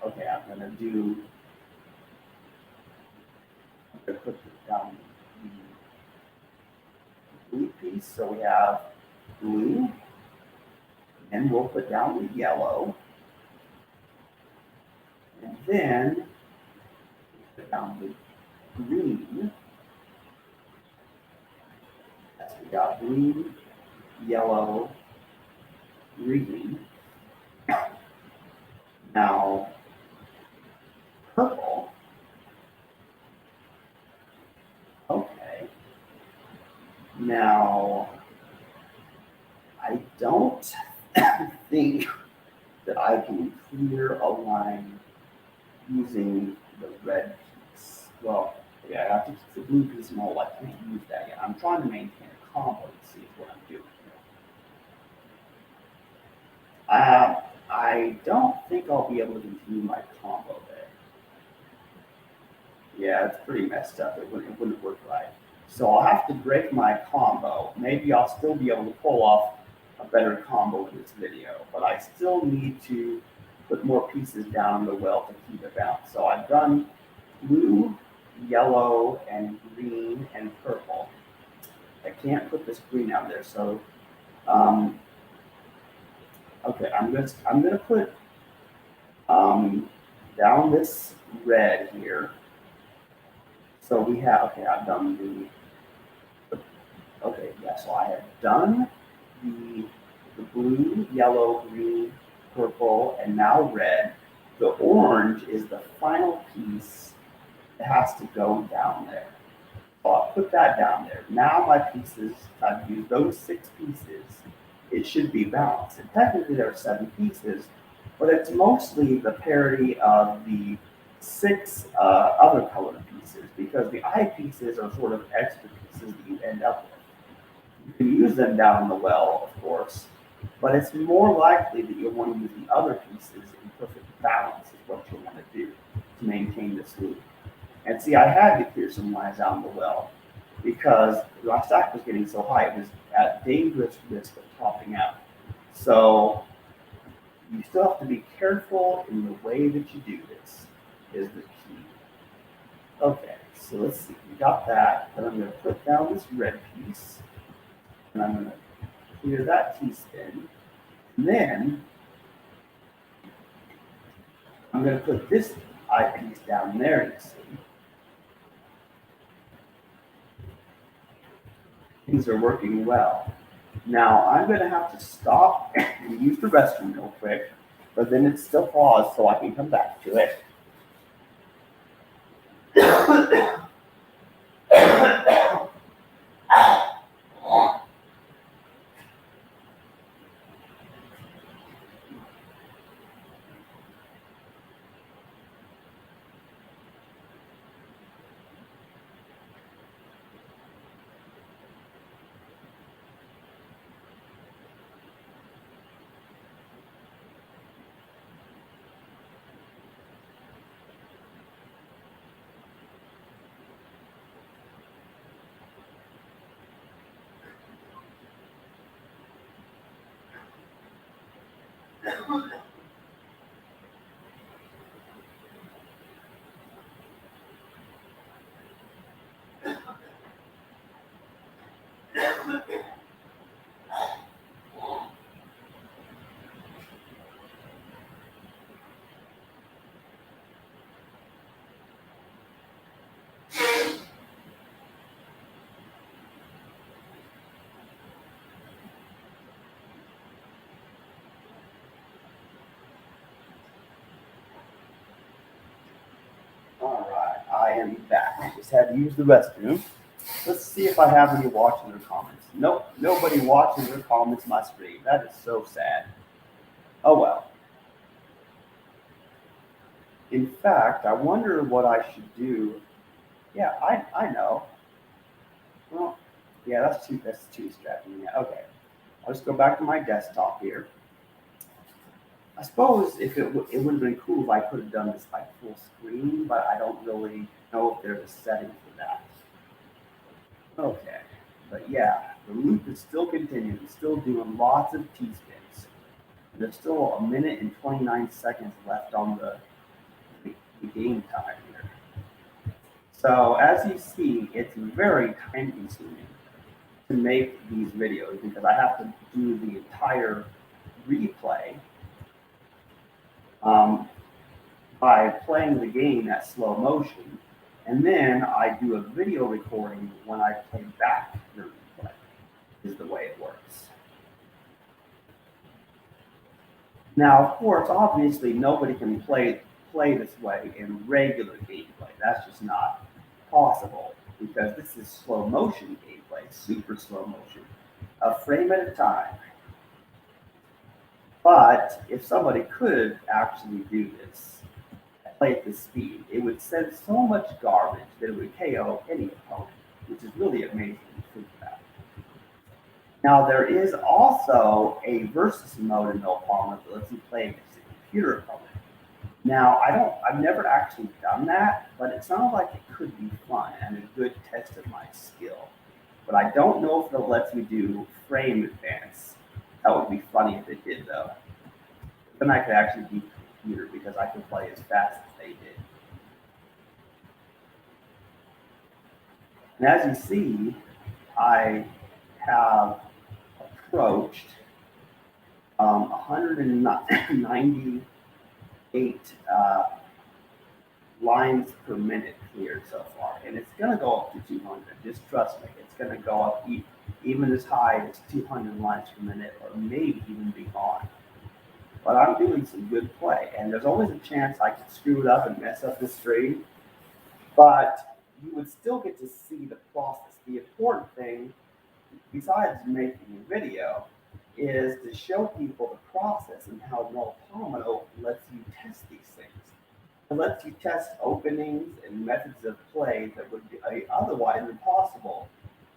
S1: okay, I'm going to put down the blue piece. So we have blue, and we'll put down the yellow, and then put down the green. So we got blue, yellow, green. Now, purple. Okay. Now, I don't think that I can clear a line using the red piece. Well, yeah, I have to keep the blue piece mold. I can't use that yet. I'm trying to maintain a combo to see what I'm doing here. I don't think I'll be able to continue my combo there. Yeah, it's pretty messed up. It wouldn't work right. So I'll have to break my combo. Maybe I'll still be able to pull off a better combo in this video, but I still need to put more pieces down the well to keep it balanced. So I've done blue, yellow, and green, and purple. I can't put this green out there, so okay, I'm gonna put down this red here. So we have, okay, I've done okay, yeah, so I have done the blue, yellow, green, purple, and now red. The orange is the final piece that has to go down there. So I'll put that down there. Now my pieces, I've used those 6 pieces. It should be balanced. And technically there are 7 pieces, but it's mostly the parity of the 6 other colored pieces, because the eye pieces are sort of extra pieces that you end up with. You can use them down the well, of course, but it's more likely that you'll want to use the other pieces in perfect balance is what you want to do to maintain this loop. And see, I had to clear some lines out in the well because my stack was getting so high, it was at dangerous risk of topping out. So you still have to be careful in the way that you do this, is the key. Okay, so let's see, we got that. Then I'm going to put down this red piece, and I'm going to clear that T-spin. And then I'm going to put this eyepiece down there, you see. Things are working well. Now I'm going to have to stop and use the restroom real quick, but then it's still paused so I can come back to it. All right, I am back. I just had to use the restroom. Let's see if I have any watches or comments. Nope, nobody watches or comments my stream. That is so sad. Oh well. In fact, I wonder what I should do. Yeah, I know. Well, yeah, that's too distracting. Yeah, okay. I'll just go back to my desktop here. I suppose if it would have been cool if I could have done this like full screen, but I don't really know if there's a setting for that. Okay, but yeah, the loop is still continuing, still doing lots of T-spins. There's still a minute and 29 seconds left on the game time here. So as you see, it's very time consuming to make these videos because I have to do the entire replay by playing the game at slow motion, and then I do a video recording when I play back the replay, is the way it works. Now, of course, obviously nobody can play this way in regular gameplay. That's just not possible because this is slow motion gameplay, super slow motion, a frame at a time. But if somebody could actually do this, play at this speed, it would send so much garbage that it would KO any opponent, which is really amazing to think about. Now, there is also a versus mode in No Palmer that lets you play against a computer opponent. Now, I've never actually done that, but it sounds like it could be fun and a good test of my skill. But I don't know if it lets me do frame advance. That would be funny if it did, though. Then I could actually beat the computer because I could play as fast as they did. And as you see, I have approached 198 lines per minute cleared so far, and it's going to go up to 200. Just trust me, it's going to go up even as high as 200 lines per minute, or maybe even beyond. But I'm doing some good play, and there's always a chance I could screw it up and mess up the stream, but you would still get to see the process. The important thing, besides making a video, is to show people the process and how Melpomino lets you test these things. It lets you test openings and methods of play that would be otherwise impossible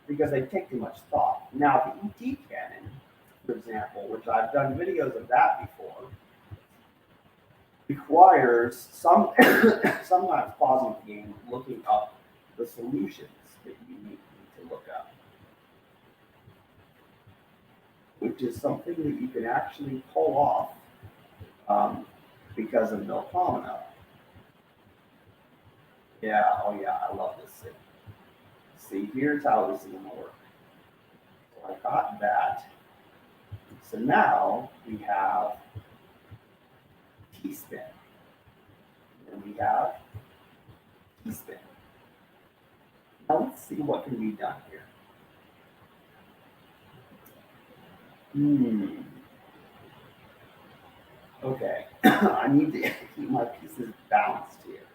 S1: because they take too much thought. Now, the ET cannon, for example, which I've done videos of that before, requires sometimes pausing the game, looking up the solutions that you need to look up, which is something that you can actually pull off because of no pomino. Yeah, oh yeah, I love this thing. See, here's how this is going to work. So I got that. So now we have T-spin. And we have T-spin. Now let's see what can be done here. Okay, I need to keep my pieces balanced here.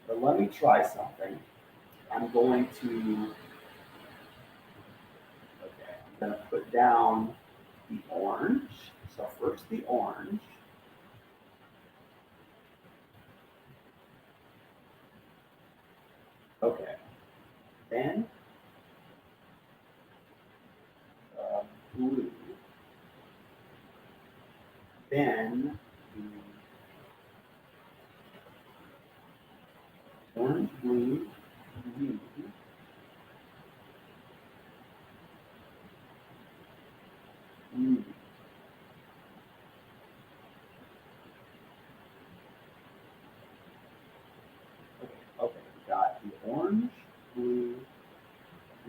S1: But let me try something. I'm going to, okay, I'm going to put down the orange. So first the orange. Okay, then blue. Then the orange, blue, green. Okay, we got the orange, blue,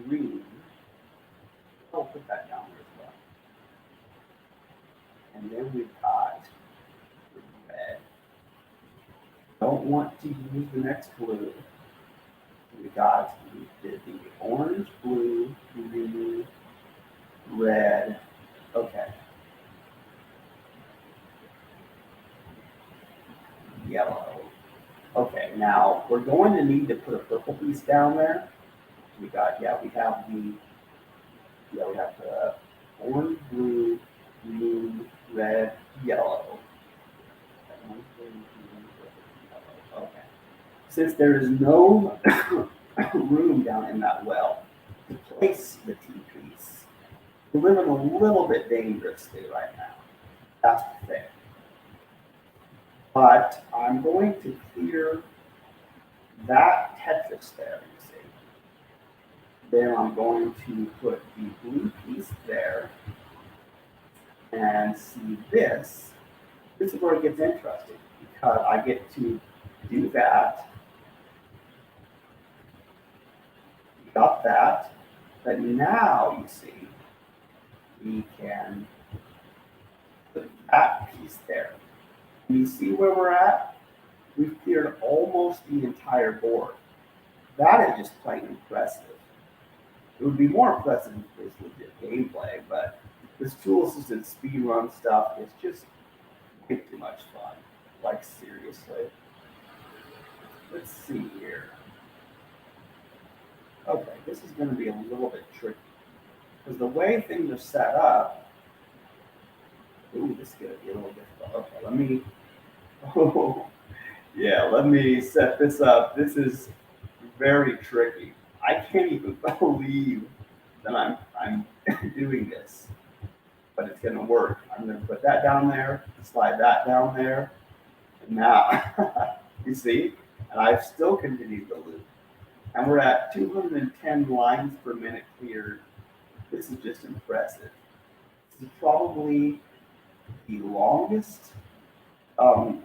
S1: green. I'll put that down there as well. And then we've got red. Don't want to use the next blue. We did the orange, blue, green, red. Okay. Yellow. Okay, now we're going to need to put a purple piece down there. We have the orange, blue, green, red, yellow. Okay. Since there is no room down in that well to place the T-piece, we're living a little bit dangerously right now. That's the thing. But I'm going to clear that Tetris there, you see. Then I'm going to put the blue piece there and see this. This is where it gets interesting because I get to do that. Got that. But now you see, we can put that piece there. And you see where we're at? We've cleared almost the entire board. That is just plain impressive. It would be more impressive if this was just gameplay, but this tool-assisted speedrun stuff is just way too much fun. Like, seriously. Let's see here. Okay, this is going to be a little bit tricky. Because the way things are set up, ooh, this is going to be a little difficult. Okay, let me set this up. This is very tricky. I can't even believe that I'm doing this, but it's going to work. I'm going to put that down there, slide that down there, and now, you see, and I've still continued the loop. And we're at 210 lines per minute cleared. This is just impressive. This is probably the longest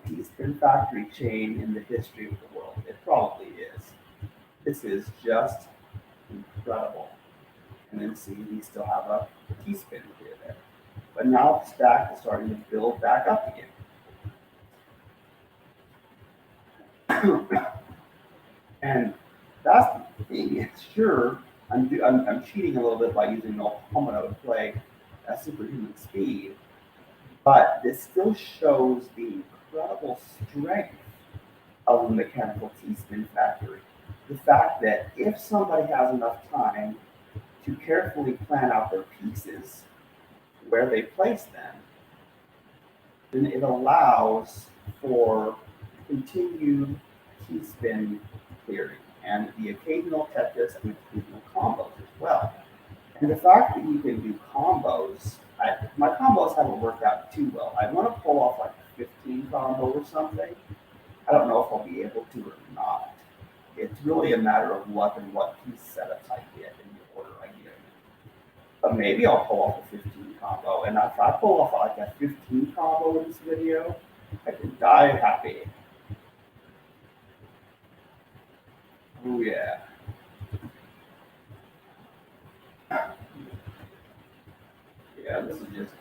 S1: T-spin factory chain in the history of the world. It probably is. This is just incredible. And then see, we still have a T-spin here there. But now the stack is starting to build back up again. And that's the thing. Sure, I'm cheating a little bit by using no pomino to play at superhuman speed, but this still shows the incredible strength of the mechanical T-spin factory. The fact that if somebody has enough time to carefully plan out their pieces, where they place them, then it allows for continued T-spin clearing and the occasional Tetris and occasional combos as well. And the fact that you can do combos, my combos haven't worked out too well. I want to pull off like 15 combo or something. I don't know if I'll be able to or not. It's really a matter of luck and what piece setups I get in the order I get. But maybe I'll pull off a 15 combo. And if I pull off like a 15 combo in this video, I can die happy. Oh yeah. Yeah, this is just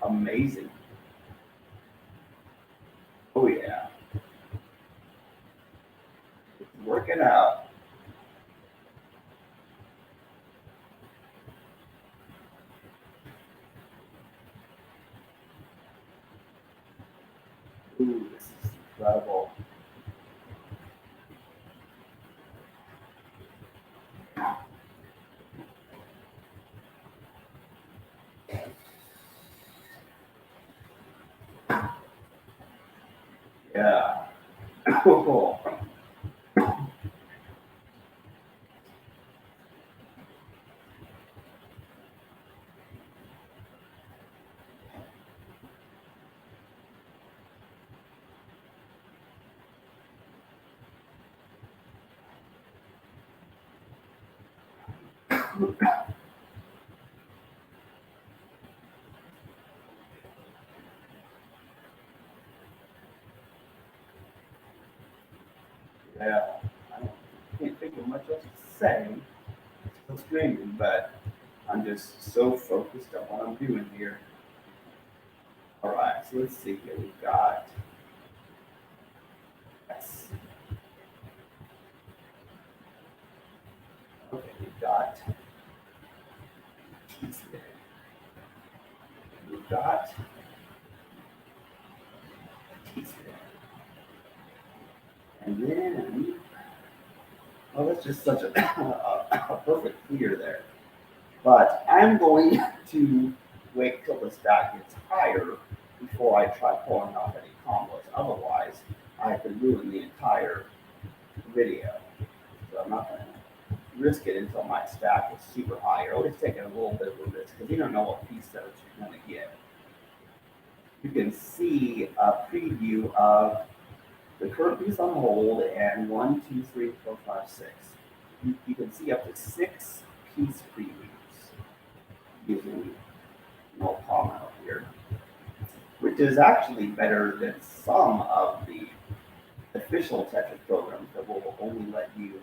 S1: amazing. Oh yeah. It's working out. Ooh, this is incredible. Yeah. Cool. Yeah. Can't think of much else to say. Still streaming, but I'm just so focused on what I'm doing here. All right, so let's see here. We've got yes. Okay, we've got we've got and then oh, that's just such a perfect clear there. But I'm going to wait till the stack gets higher before I try pulling off any combos. Otherwise, I could ruin the entire video. So I'm not going to risk it until my stack is super high. You're always taking a little bit of a risk because you don't know what piece setups you're going to get. You can see a preview of the current piece on hold and 1, 2, 3, 4, 5, 6. You can see up to 6 piece previews using no comment here, which is actually better than some of the official Tetris programs that will only let you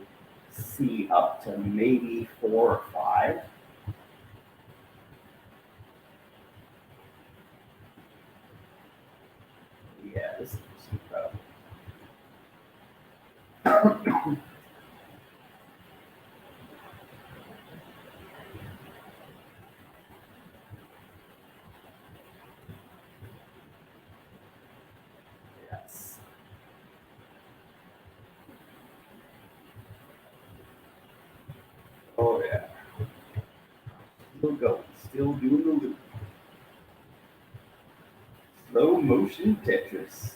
S1: see up to maybe 4 or 5. Yeah, this is incredible. Yes. Oh yeah. Still going, still doing the loop. Slow motion Tetris.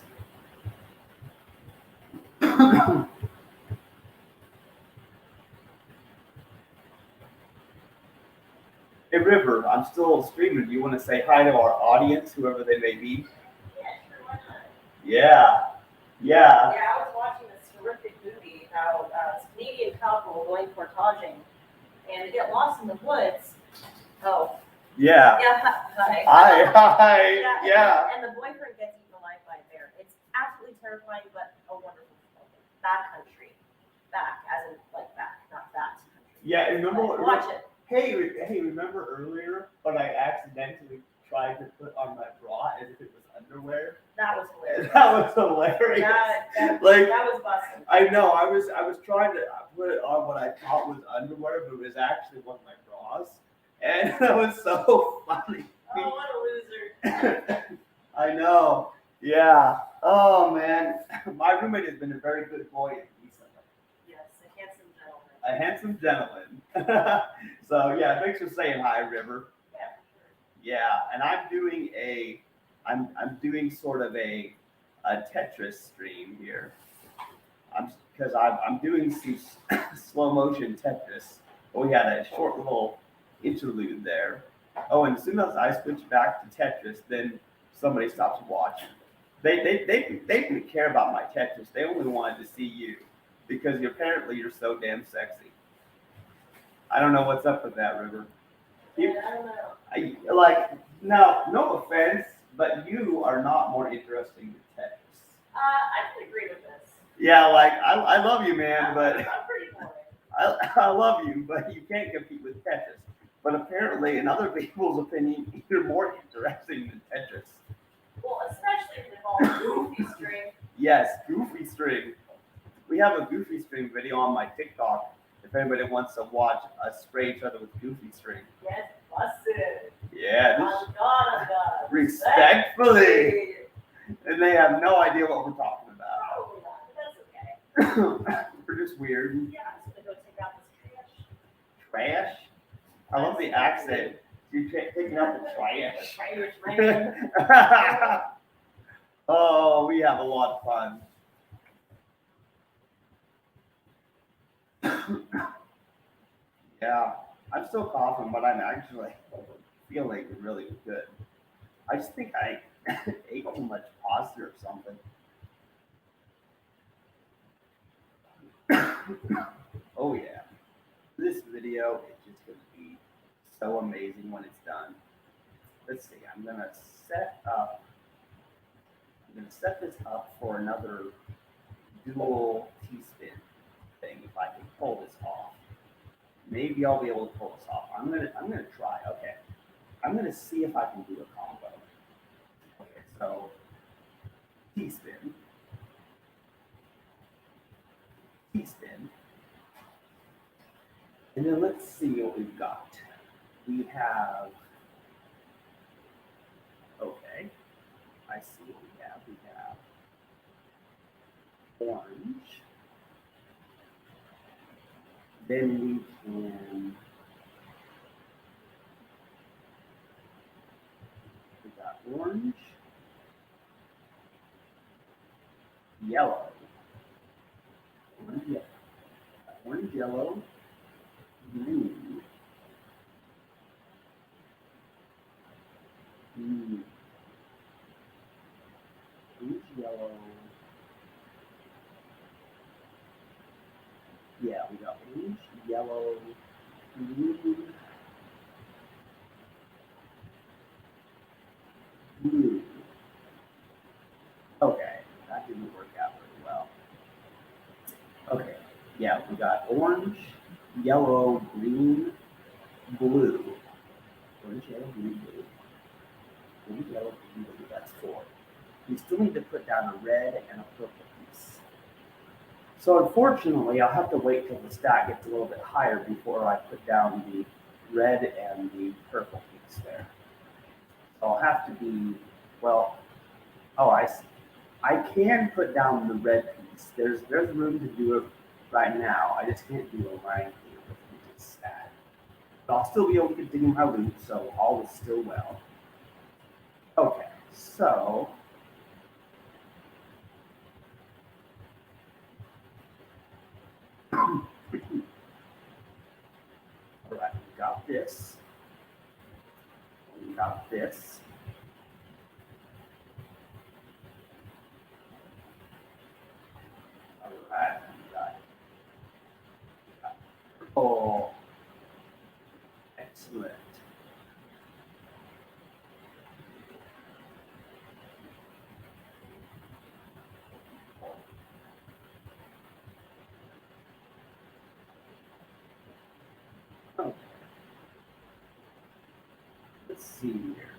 S1: Hey River, I'm still streaming. Do you want to say hi to our audience, whoever they may be? Yeah. Yeah.
S2: Yeah, I was watching this terrific movie about this Canadian couple going portaging and they get lost in the woods. Oh.
S1: Yeah.
S2: Yeah, hi.
S1: Hi. Yeah.
S2: And the boyfriend gets eaten alive by a bear. It's absolutely terrifying, but a wonderful film. Backcountry. Back, as in like back, not that country.
S1: Yeah, remember what?
S2: Watch it.
S1: Hey, remember earlier when I accidentally tried to put on my bra as if it was underwear?
S2: That was hilarious.
S1: That was hilarious.
S2: That was busted.
S1: I know. I was trying to put it on what I thought was underwear, but it was actually one of my bras, and that was so funny.
S2: Oh, what a loser!
S1: I know. Yeah. Oh man, my roommate has been a very good boy recently.
S2: Yes, a handsome gentleman.
S1: A handsome gentleman. So yeah, thanks for saying hi, River.
S2: Yeah, sure.
S1: Yeah, and I'm doing sort of a Tetris stream here. I'm doing some slow motion Tetris. We had a short little interlude there. Oh, and as soon as I switch back to Tetris, then somebody stops to watch. They didn't care about my Tetris. They only wanted to see you because apparently you're so damn sexy. I don't know what's up with that, River.
S2: Yeah, I don't know.
S1: No offense, but you are not more interesting than Tetris.
S2: I can agree with this.
S1: Yeah, I love you, man, but
S2: I'm pretty boring.
S1: I love you, but you can't compete with Tetris. But apparently, in other people's opinion, you're more interesting than Tetris.
S2: Well, especially if it involves goofy string.
S1: Yes, Goofy String. We have a Goofy String video on my TikTok. If anybody wants to watch us spray each other with Goofy String.
S2: Yes, busted.
S1: Yeah,
S2: I'm God.
S1: respectfully. And they have no idea what we're talking about.
S2: Probably not, but that's okay.
S1: We're just weird.
S2: Yeah, I'm just gonna go take out this trash.
S1: Trash? I love the accent. You're taking out the trash.
S2: Trash, man.
S1: Oh, we have a lot of fun. Yeah, I'm still coughing, but I'm actually feeling really good. I just think I ate too much pasta or something. Oh yeah, this video is just going to be so amazing when it's done. Let's see, I'm going to set this up for another dual T-spin thing if I can pull this off. Maybe I'll be able to pull this off. I'm gonna try. Okay, I'm gonna see if I can do a combo. Okay, so T-spin, T-spin, and then let's see what we've got. We have. Okay, I see what we have. We have orange. Then we got orange, yellow, orange, yellow, green, orange, yellow. Yeah, we got orange, yellow, green, blue. Okay, that didn't work out very well. Okay, yeah, we got orange, yellow, green, blue. Orange, yellow, green, blue. Orange, yellow, green, blue. That's 4. We still need to put down a red and a purple piece. So unfortunately, I'll have to wait till the stack gets a little bit higher before I put down the red and the purple piece there. So I'll have to be, well, oh, I see. I can put down the red piece. There's room to do it right now. I just can't do a line here with this stack. But I'll still be able to continue my loop, so all is still well. Okay, so all right, we got this. We got this. All right, we got purple. Excellent. Okay. Let's see here.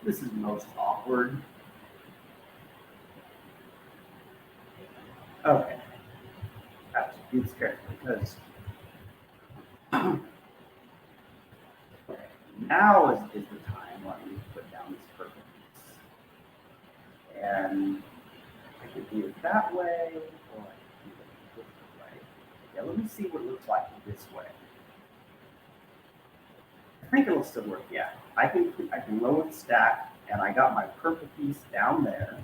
S1: This is most awkward. Okay. I have to do this carefully because okay. Now is the time when we put down this purple piece. And I could do it that way, or I could do it a different way. Yeah, let me see what it looks like this way. I think it'll still work. Yeah, I can lower the stack, and I got my purple piece down there.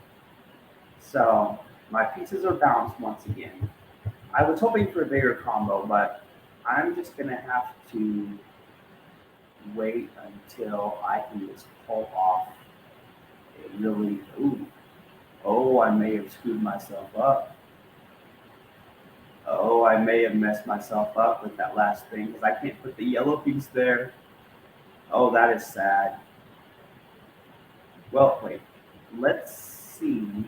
S1: So my pieces are balanced once again. I was hoping for a bigger combo, but I'm just gonna have to wait until I can just pull off a really, ooh, oh, I may have screwed myself up. Oh, I may have messed myself up with that last thing because I can't put the yellow piece there. Oh, that is sad. Well, wait, let's see.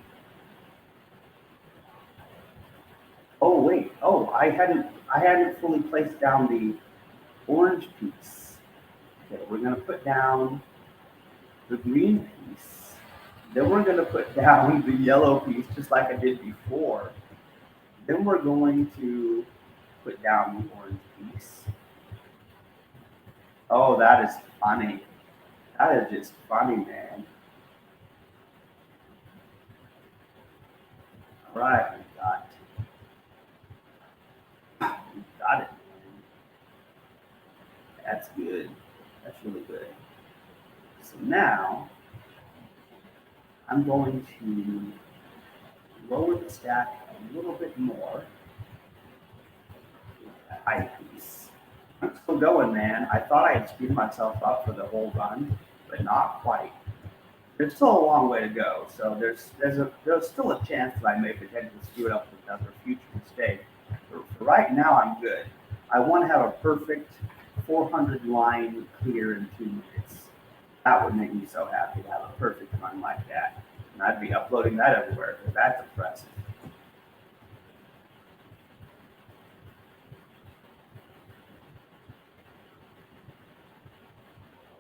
S1: Oh, wait, oh, I hadn't fully placed down the orange piece. Okay, we're gonna put down the green piece. Then we're gonna put down the yellow piece just like I did before. Then we're going to put down the orange piece. Oh, that is funny. That is just funny, man. All right, we got it, man. That's good. That's really good. So now I'm going to lower the stack a little bit more with the high piece. I'm still going, man. I thought I had screwed myself up for the whole run, but not quite. There's still a long way to go, so there's still a chance that I may potentially screw it up with another future mistake. For right now, I'm good. I want to have a perfect 400 line clear in 2 minutes. That would make me so happy to have a perfect run like that, and I'd be uploading that everywhere because that's impressive.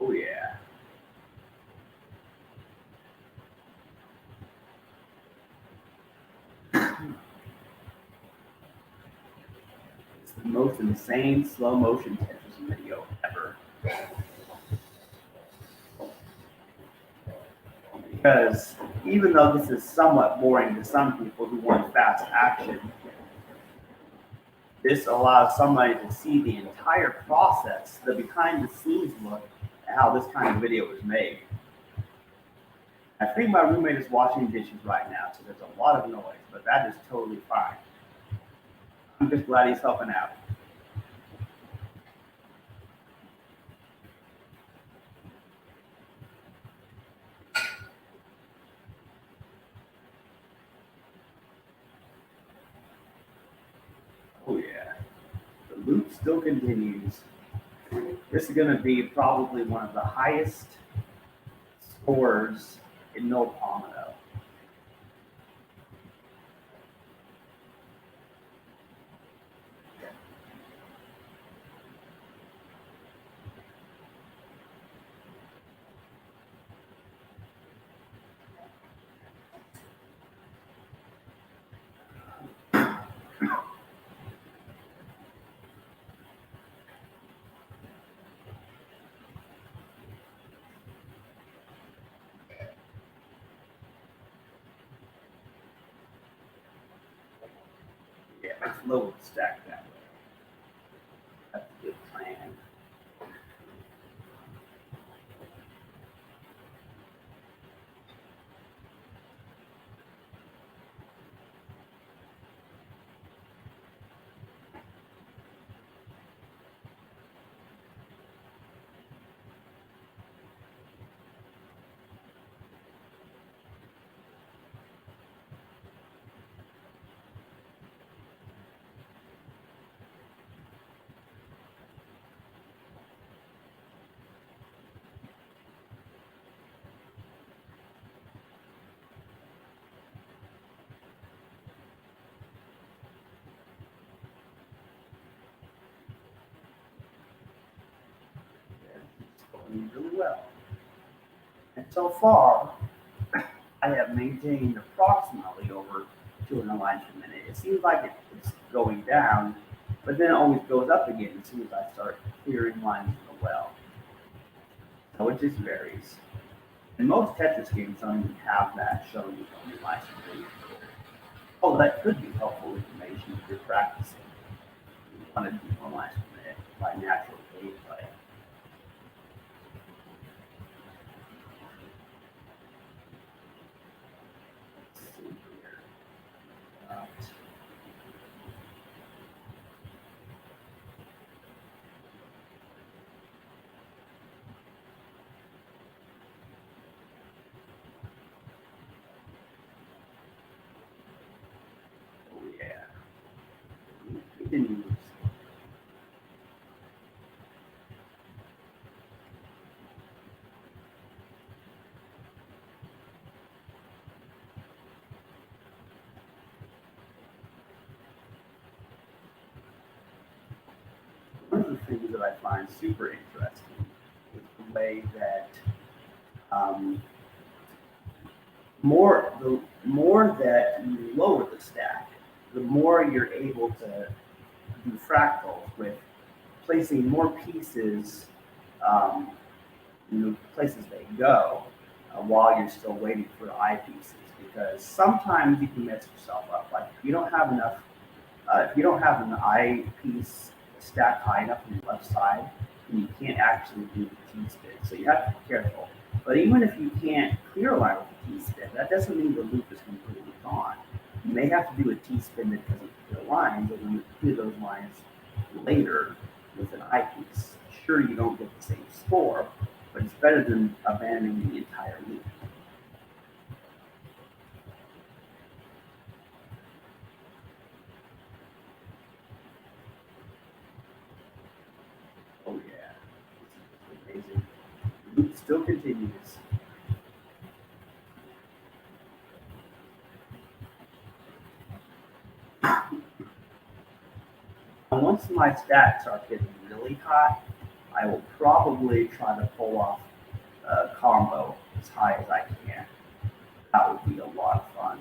S1: Oh yeah, it's the most insane slow motion Tetris video ever. Because even though this is somewhat boring to some people who want fast action, this allows somebody to see the entire process, the behind the scenes look at how this kind of video was made. I think my roommate is washing dishes right now, so there's a lot of noise, but that is totally fine. I'm just glad he's helping out. Oh yeah, the loop still continues. This is going to be probably one of the highest scores in No Pomino. Yeah, let's lower the stack that way. That's a good plan. Yeah, it's going really well. And so far, I have maintained approximately over 200 lines per minute. It seems like it's going down, but then it always goes up again as soon as I start clearing lines in the well. So it just varies. And most Tetris games don't even have that showing you how many lines per minute. Oh, that could be helpful information if you're practicing. You want to do more lines per minute by natural gameplay. Let's see here. Uh, continues. One of the things that I find super interesting is the way that um, the more that you lower the stack, the more you're able to do fractals with placing more pieces um, in the places they go while you're still waiting for the eyepieces. Because sometimes you can mess yourself up. Like if you don't have an eyepiece stacked high enough on the left side, then you can't actually do the T-spin. So you have to be careful. But even if you can't clear a line with a T-spin, that doesn't mean the loop is completely gone. You may have to do a T-spin that doesn't clear lines, and then you clear those lines later with an eyepiece. Sure, you don't get the same score, but it's better than abandoning the entire loop. Oh yeah, this is amazing. The loop still continues. Once my stacks are getting really hot, I will probably try to pull off a combo as high as I can. That would be a lot of fun.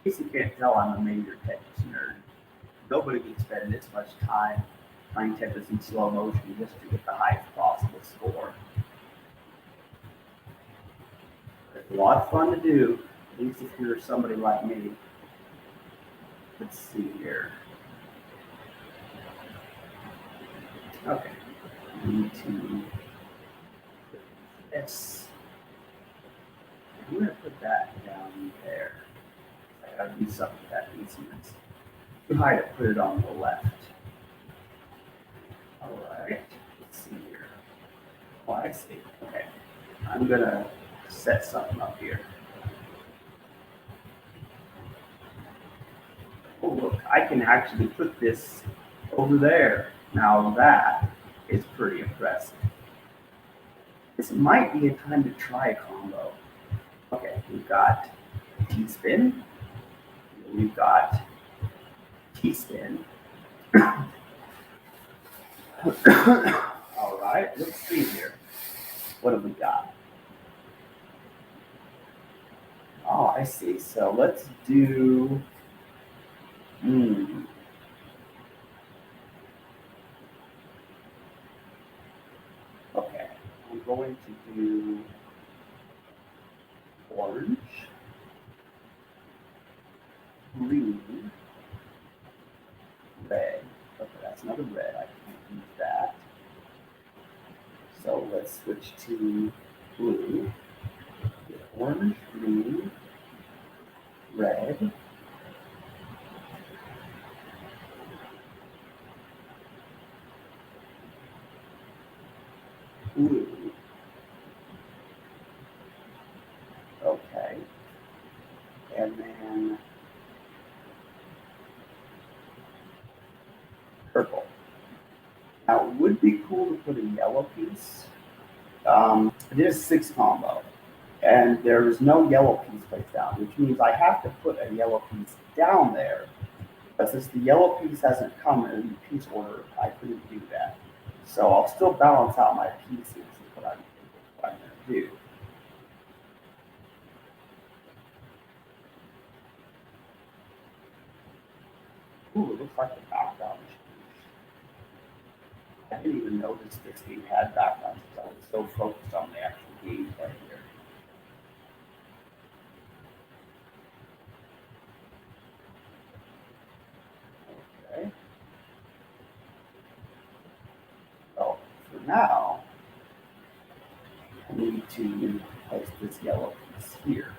S1: In case you can't tell, I'm a major Tetris nerd. Nobody can spend this much time playing Tetris in slow motion just to get the highest possible score. It's a lot of fun to do, at least if you're somebody like me. Let's see here. Okay, I need to put this. I'm going to put that down there. I gotta do something with that easiness. Too high to put it on the left. Alright, let's see here. Oh, I see. Okay. I'm gonna set something up here. Oh, look, I can actually put this over there. Now that is pretty impressive. This might be a time to try a combo. Okay, we've got T-spin. We've got T-spin. All right, let's see here. What have we got? Oh, I see. So let's do. Okay, I'm going to do orange, green, red. Okay, that's another red. I can't use that. So let's switch to blue. Orange, green, red. Blue. Okay. And then purple. Now it would be cool to put a yellow piece. It is 6 combo, and there is no yellow piece placed down, which means I have to put a yellow piece down there. But since the yellow piece hasn't come in the piece order, I couldn't do that. So I'll still balance out my pieces is what I'm going to do. Ooh, it looks like the background is changed. I didn't even notice this game had backgrounds because I was so focused on the actual gameplay here. Okay. So for now, I need to place this yellow piece here.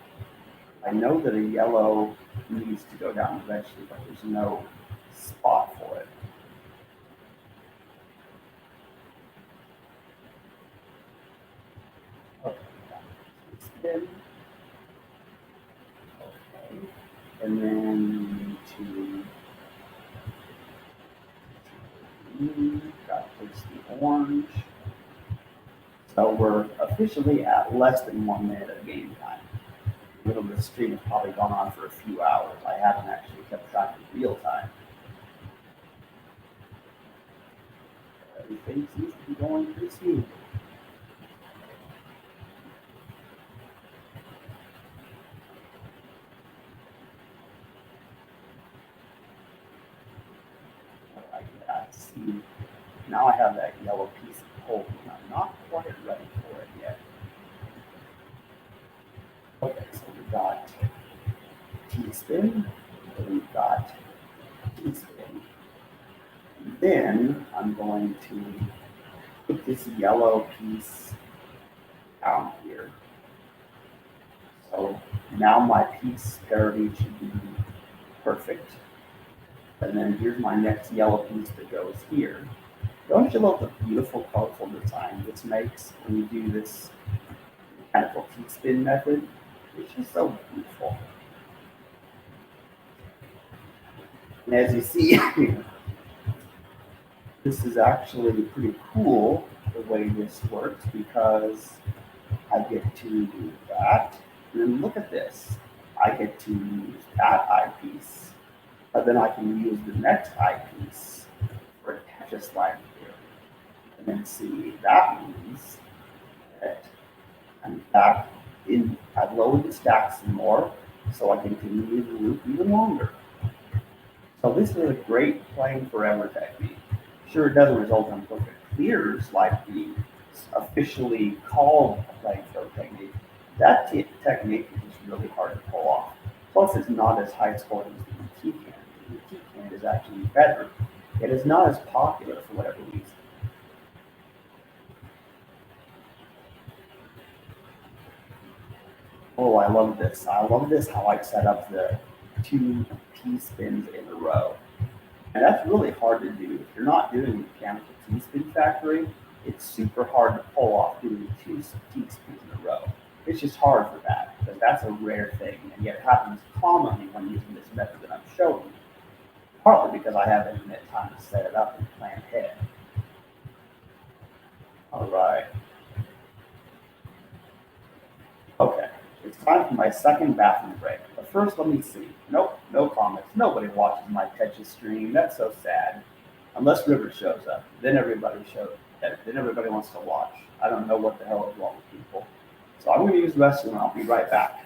S1: I know that a yellow needs to go down eventually, but there's no spot for it. Okay, spin. Okay. And then got to place the orange. So we're officially at less than 1 minute of game time. A little bit of the stream has probably gone on for a few hours. I haven't actually kept track of real time. Everything seems to be going pretty smooth. Alright, yeah, see. Now I have that yellow piece of pulp, and I'm not quite ready for it yet. Okay, so we got T-spin, and we've got T-spin. Then I'm going to put this yellow piece down here. So now my piece parity should be perfect. And then here's my next yellow piece that goes here. Don't you love the beautiful, colorful design this makes when you do this mechanical T-spin method? It's just so beautiful. And as you see, this is actually pretty cool the way this works because I get to do that. And then look at this. I get to use that eyepiece, but then I can use the next eyepiece for a Tetris line here. And then see, that means that I'm back in, I've lowered the stack some more, so I can continue the loop even longer. So this is a great playing forever technique. Sure, it doesn't result in perfect clears like the officially called playing forever technique. That technique is just really hard to pull off. Plus, it's not as high scoring as the ET can. The ET can is actually better. It is not as popular for whatever reason. Oh, I love this. I love this how I set up the two T-spins in a row. And that's really hard to do. If you're not doing mechanical T-spin factory, it's super hard to pull off doing two T-spins in a row. It's just hard for that, because that's a rare thing, and yet it happens commonly when using this method that I'm showing you. Partly because I have infinite time to set it up and plan ahead. All right. Okay, it's time for my second bathroom break. But first, let me see. Nope, no comments. Nobody watches my Tetris stream. That's so sad. Unless River shows up, then everybody wants to watch. I don't know what the hell is wrong with people. So I'm going to use the restroom, and I'll be right back.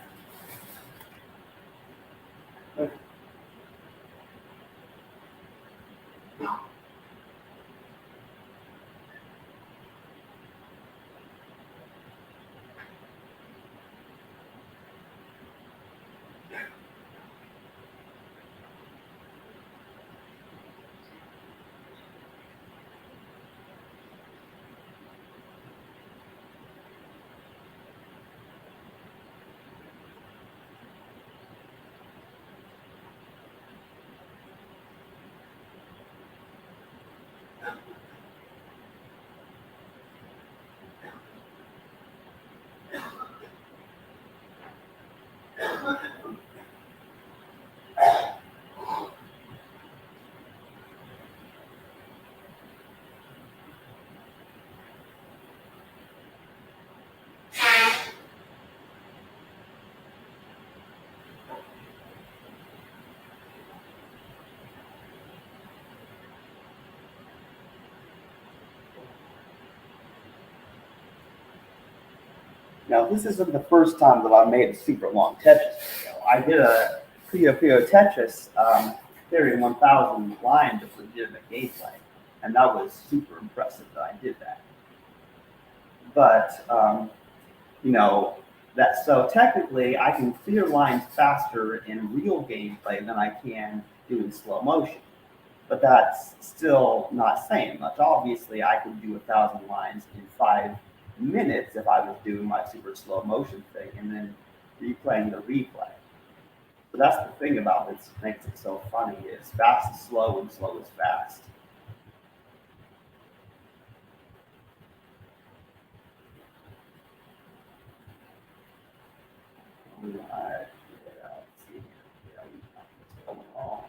S1: Now, this isn't the first time that I've made a super long Tetris video. I did a Puyo Tetris 1,000 lines of legitimate gameplay, and that was super impressive that I did that. But, so technically I can clear lines faster in real gameplay than I can do in slow motion. But that's still not saying much. Obviously, I could do 1,000 lines in 5 minutes if I was doing my super slow motion thing and then replaying the replay. So that's the thing about this makes it so funny is fast is slow and slow is fast. Alright, yeah, let's see. Yeah, we got what's going on.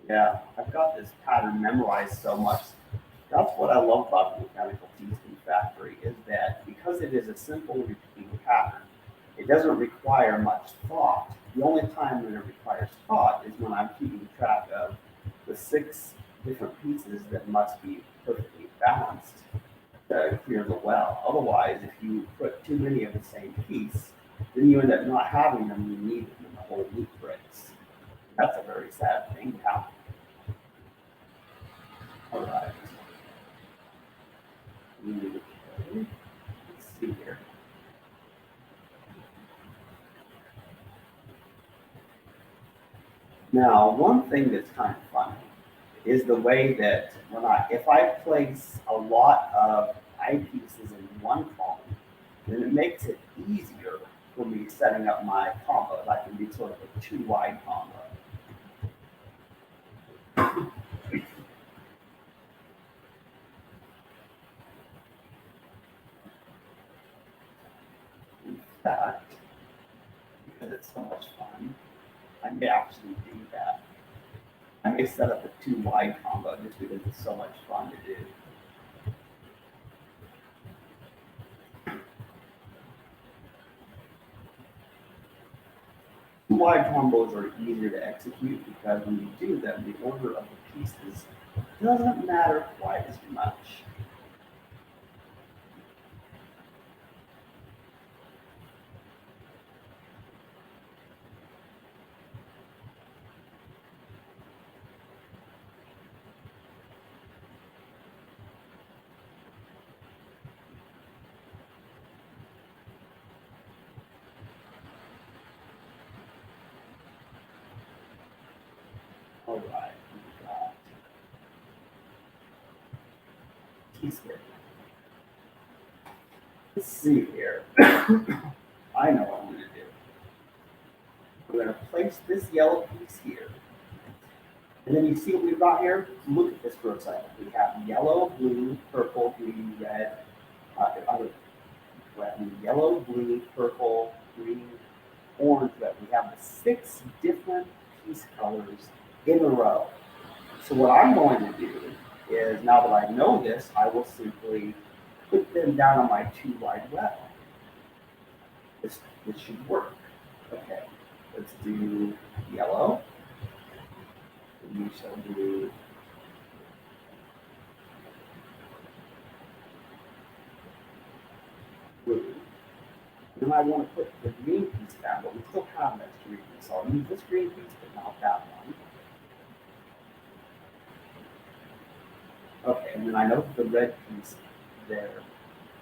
S1: Yeah, I've got this pattern memorized so much. That's what I love about the mechanical teaspoon factory is that because it is a simple repeating pattern, it doesn't require much thought. The only time when it requires thought is when I'm keeping track of the six different pieces that must be perfectly balanced to clear the well. Otherwise, if you put too many of the same piece, then you end up not having them you need them and the whole loop breaks. That's a very sad thing to happen. All right. Okay. Let's see here. Now, one thing that's kind of funny is the way that if I place a lot of eyepieces in one column, then it makes it easier for me setting up my combos. I can do sort of a two wide combo. In fact, because it's so much fun, I may actually do that. I may set up a two wide combo just because it's so much fun to do. Two wide combos are easier to execute because when you do them, the order of the pieces doesn't matter quite as much. All right, we've got teaspoon. Let's see here. I know what I'm going to do. I'm going to place this yellow piece here. And then you see what we've got here? Look at this for a second. We have yellow, blue, purple, green, red, yellow, blue, purple, green, orange, red. We have the six different piece colors in a row. So what I'm going to do is, now that I know this, I will simply put them down on my two wide well. This should work. Okay, let's do yellow. We shall do blue. Then I want to put the green piece down, but we still have that green piece. So I'll use this green piece, but not that one. Okay, and then I know that the red piece there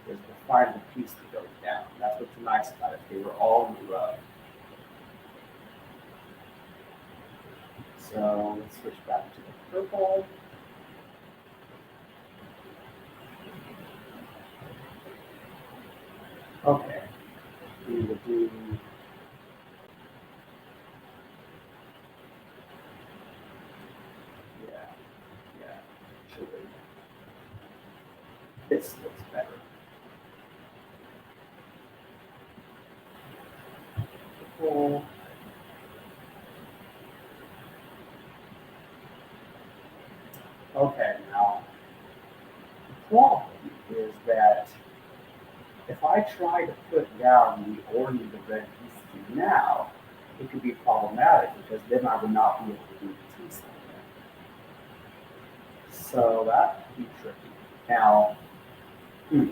S1: is the final piece that goes down. That's what's nice about it. They were all in a row. So let's switch back to the purple. Okay, we will do yeah, actually. This looks better. Purple. Okay, now the problem is that if I try to put down the order of the red pieces now, it could be problematic because then I would not be able to do the piece. So that could be tricky. Now, wait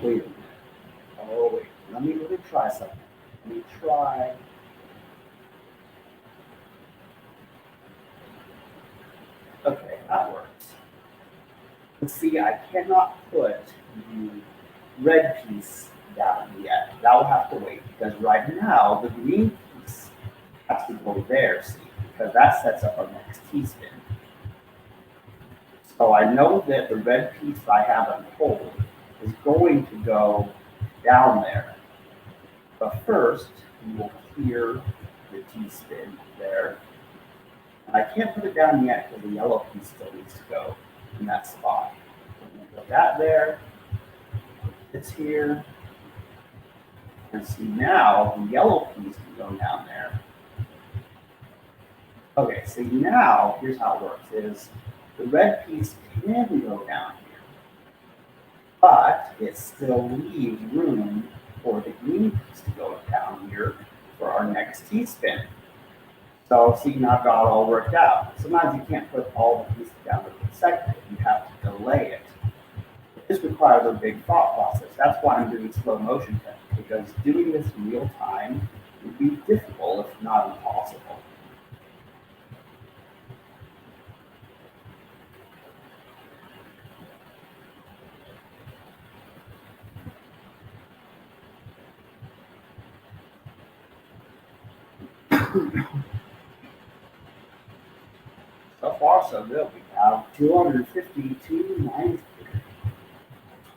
S1: a minute. Oh wait, let me try something. Let me try. Okay, that works. But see, I cannot put the red piece down yet. That will have to wait because right now the green piece has to go there, see, because that sets up our next T-spin. So I know that the red piece I have on hold is going to go down there. But first, you will hear the T-spin there. And I can't put it down yet because the yellow piece still needs to go in that spot. I'm going to put that there. It's here. And see now the yellow piece can go down there. Okay, so now here's how it works is the red piece can go down here, but it still leaves room for the green piece to go down here for our next T-spin. So see, now I've got it all worked out. Sometimes you can't put all the pieces down in a second. You have to delay it. This requires a big thought process. That's why I'm doing slow motion testing, because doing this in real time would be difficult, if not impossible. So far, so good. We have 252 lines here.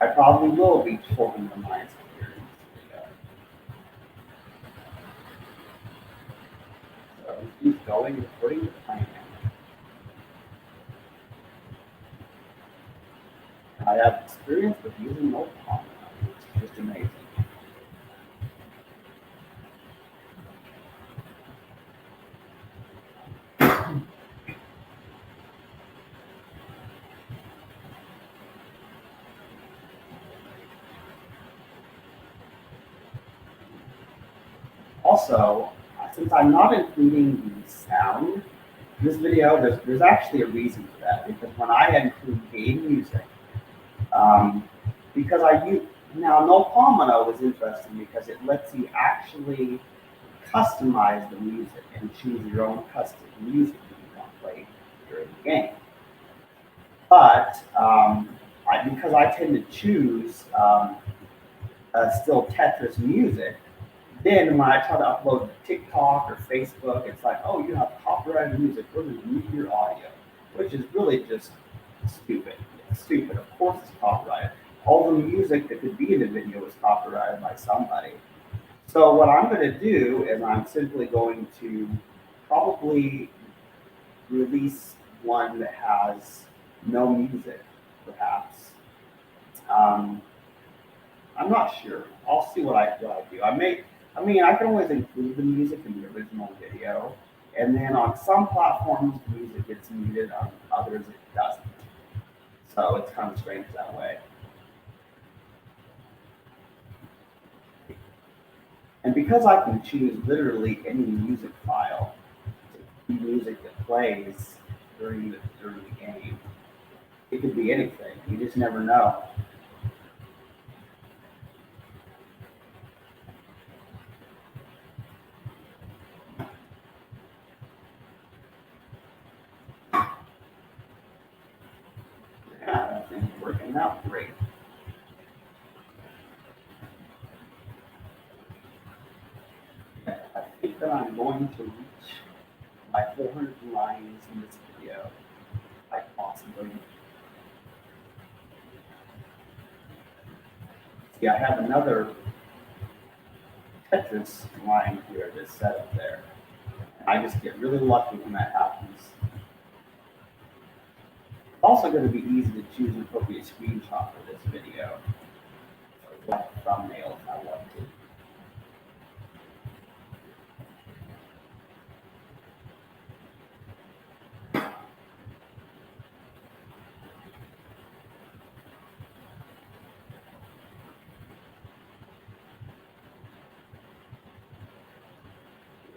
S1: I probably will reach 400 lines here in this video. So keep going according to plan. I have experience with using no comma. It's just amazing. Also, since I'm not including the sound in this video, there's actually a reason for that. Because when I include game music, because I use now no Pomino was interesting because it lets you actually customize the music and choose your own custom music that you want to play during the game. But because I tend to choose still Tetris music, then when I try to upload to TikTok or Facebook, it's like, oh, you have copyrighted music. We're going to mute your audio, which is really just stupid. It's stupid. Of course it's copyrighted. All the music that could be in the video is copyrighted by somebody. So what I'm going to do is I'm simply going to probably release one that has no music, perhaps. I'm not sure. I'll see what I do. I can always include the music in the original video, and then on some platforms the music gets muted, on others it doesn't. So it's kind of strange that way. And because I can choose literally any music file to be music that plays during the game, it could be anything. You just never know. Yeah, I think it's working out great. I think that I'm going to reach my 400 lines in this video, like possibly. See, I have another Tetris line here that's set up there. I just get really lucky when that happens. It's also going to be easy to choose an appropriate screenshot for this video. So like thumbnail if I want to.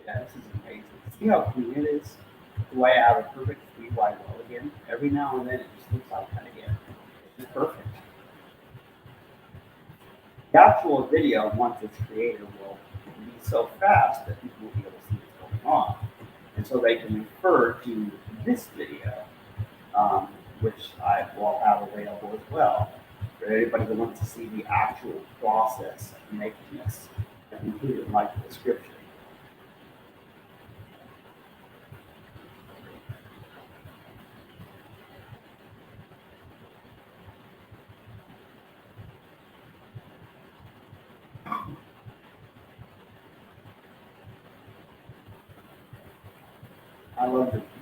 S1: Yeah, this is amazing. See how clean it is? The way I have a perfect three wide well again. Every now and then it just looks like that again. It's just perfect. The actual video, once it's created, will be so fast that people will be able to see what's going on. And so they can refer to this video, which I will have available as well, for anybody that wants to see the actual process of making this, including like the description.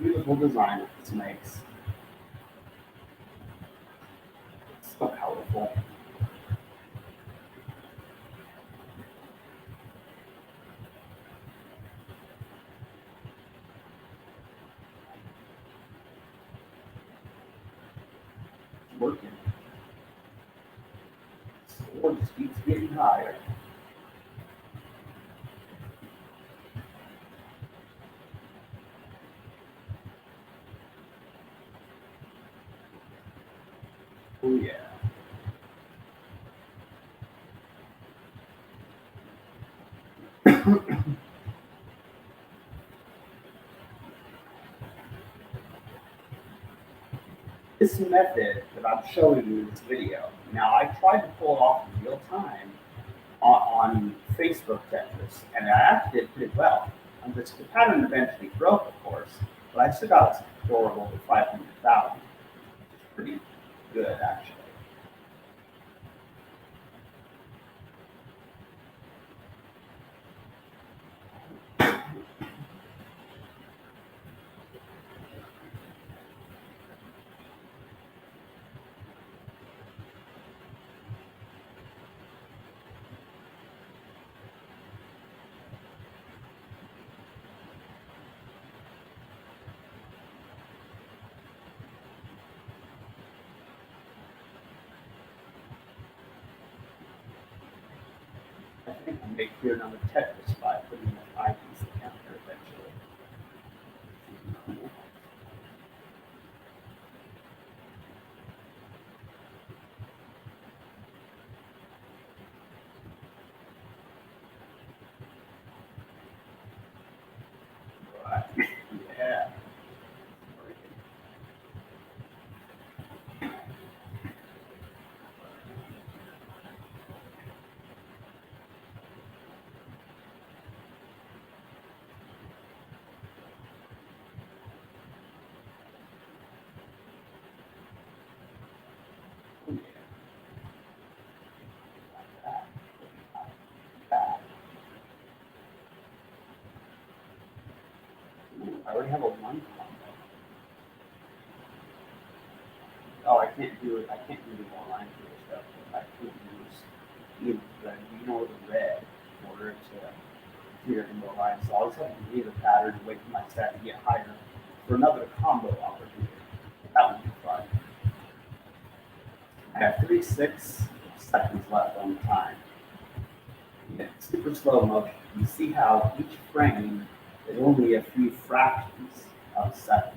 S1: beautiful design that this makes. So colorful. It's working. The score just keeps getting higher. Oh yeah. This method that I'm showing you in this video, now I tried to pull it off in real time on Facebook Tetris, and I actually did pretty well. And the pattern eventually broke, of course, but I still got a score of over 500,000, which is pretty good, actually. I think I may clear another Tetris by putting an eyepiece counter eventually. Right. Yeah. I already have a one combo. Oh, I can't do it. I can't do the more line here stuff. I could use either the red in order to clear the more lines. So I'll just have to leave the pattern and wait for my stat to get higher for another combo opportunity. That would be fun. I have 36 seconds left on the time. Yeah, super slow motion. You see how each frame is only a few fractions of a second.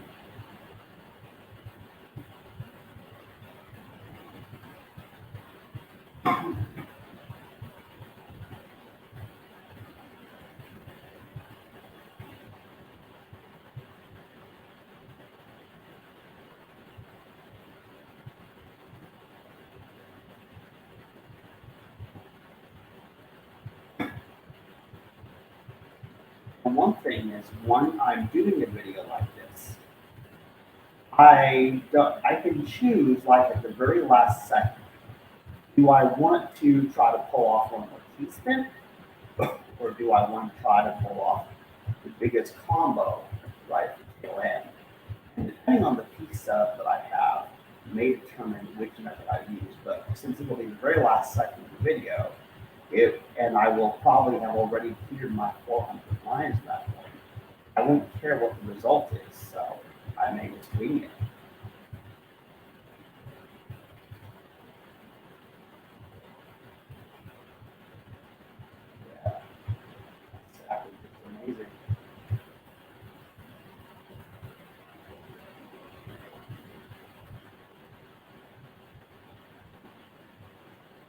S1: And one thing is, when I'm doing a video like this, I can choose like at the very last second. Do I want to try to pull off one more key spin, or do I want to try to pull off the biggest combo right at the tail end? And depending on the piece setup that I have, may determine which method I use. But since it will be the very last second of the video, and I will probably have already cleared my 400 lines at that point, I won't care what the result is, so I may just wing it. Yeah, exactly. It's amazing.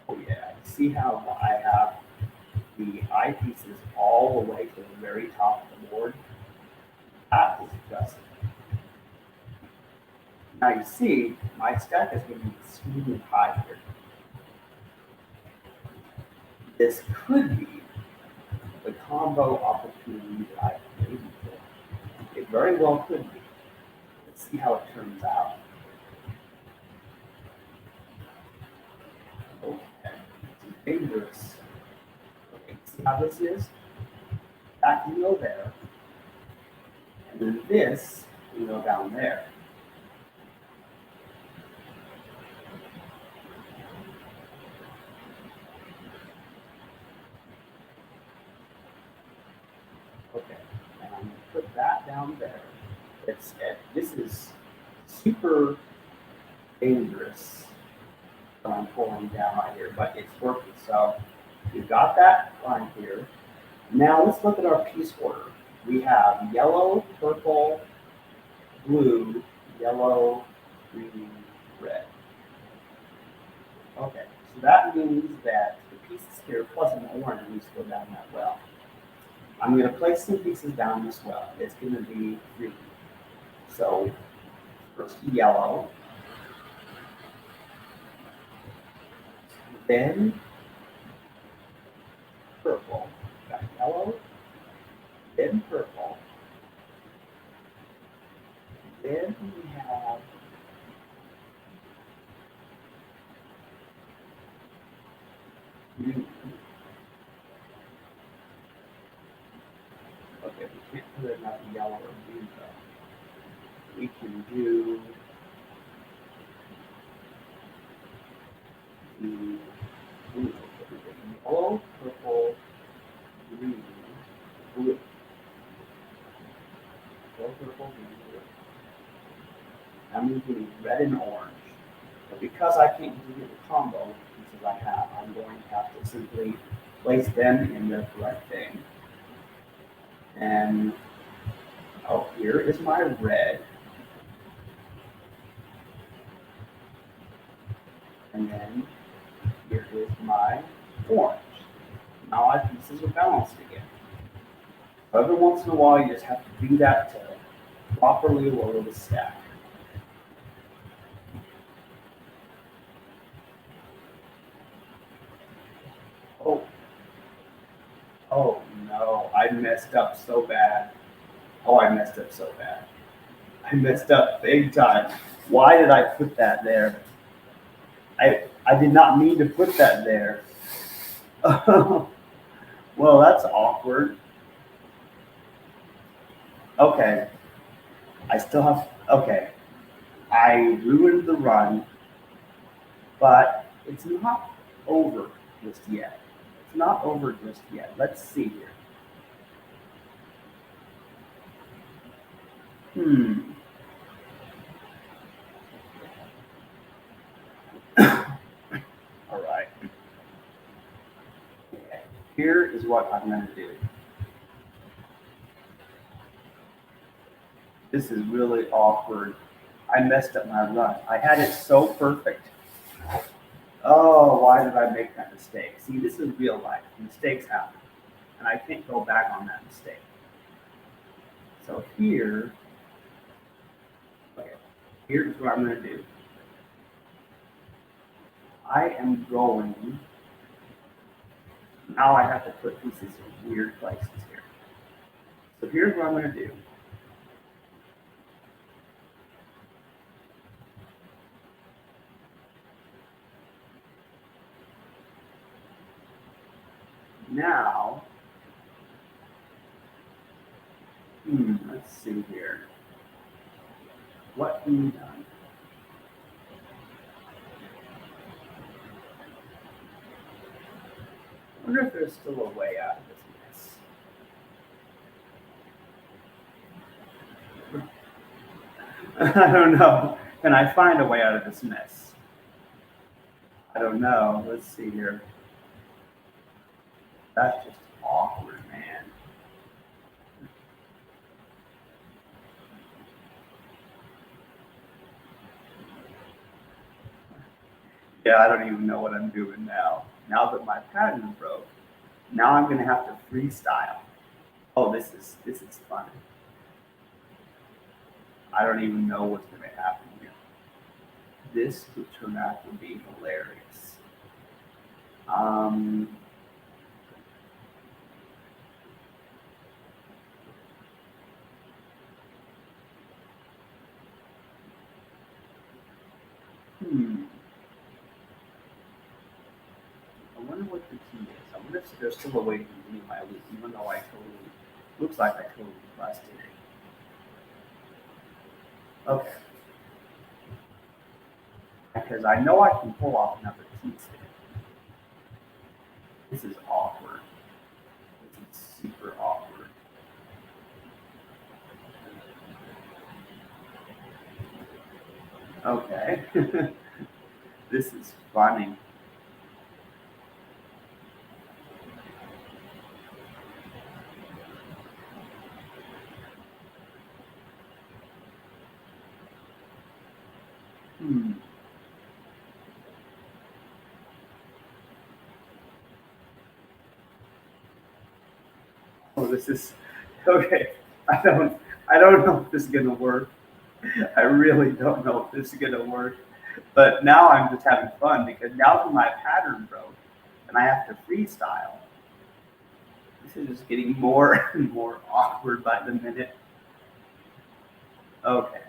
S1: Oh yeah, see how I have the eyepieces all the way to the very top of the board? That is just. Now you see, my stack is going to be extremely high here. This could be the combo opportunity that I've waited for. It very well could be. Let's see how it turns out. Okay, it's dangerous. Okay, see how this is? That can go there. And then this and go down there. Okay, and I'm gonna put that down there. This is super dangerous that I'm pulling down right here, but it's working. So we've got that line here. Now let's look at our piece order. We have yellow, purple, blue, yellow, green, red. Okay, so that means that the pieces here plus an orange needs to go down that well. I'm going to place some pieces down this well. It's going to be green. So first yellow, then purple. Got yellow, then purple. Then we have green. Okay, we can't put enough yellow or green though. We can do the blue. Yellow, purple, green, blue. Yellow, purple, green, blue. I'm using red and orange. But because I can't do the combo pieces I have, I'm going to have to simply place them in the correct thing. And oh, here is my red. And then here is my orange. Now my pieces are balanced again. So every once in a while, you just have to do that to properly lower the stack. Oh, oh no, I messed up so bad. Oh, I messed up so bad. I messed up big time. Why did I put that there? I did not mean to put that there. Well, that's awkward. Okay, I still have. Okay, I ruined the run, but it's not over just yet. It's not over just yet. Let's see here. Hmm. All right. Okay. Here is what I'm going to do. This is really awkward. I messed up my run. I had it so perfect. Oh, why did I make that mistake? See, this is real life. Mistakes happen. And I can't go back on that mistake. So here, okay, here's what I'm going to do. I am going, now I have to put pieces in weird places here. So here's what I'm going to do. Now, let's see here. What can be done? I wonder if there's still a way out of this mess. I don't know. Can I find a way out of this mess? I don't know. Let's see here. That's just awkward, man. Yeah, I don't even know what I'm doing now. Now that my pattern broke, now I'm gonna have to freestyle. Oh, this is fun. I don't even know what's gonna happen here. This would turn out to be hilarious. Um, hmm. I wonder what the key is. I wonder if there's still a way to continue my loop, even though I totally looks like I totally busted it. Okay, because I know I can pull off another T-spin. This is awkward. This is super awkward. Okay, this is funny. Hmm. Oh, this is okay. I don't. I don't know if this is gonna work. I really don't know if this is gonna work. But now I'm just having fun because now that my pattern broke and I have to freestyle, this is just getting more and more awkward by the minute. Okay.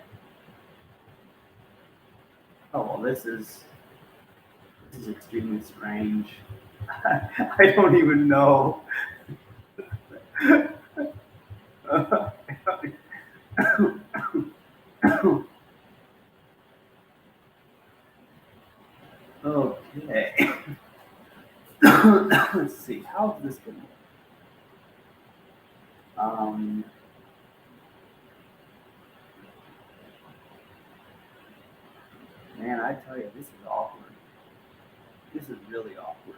S1: Oh well, this is extremely strange. I don't even know. Okay. Let's see. How is this going to work? Man, I tell you, this is awkward. This is really awkward.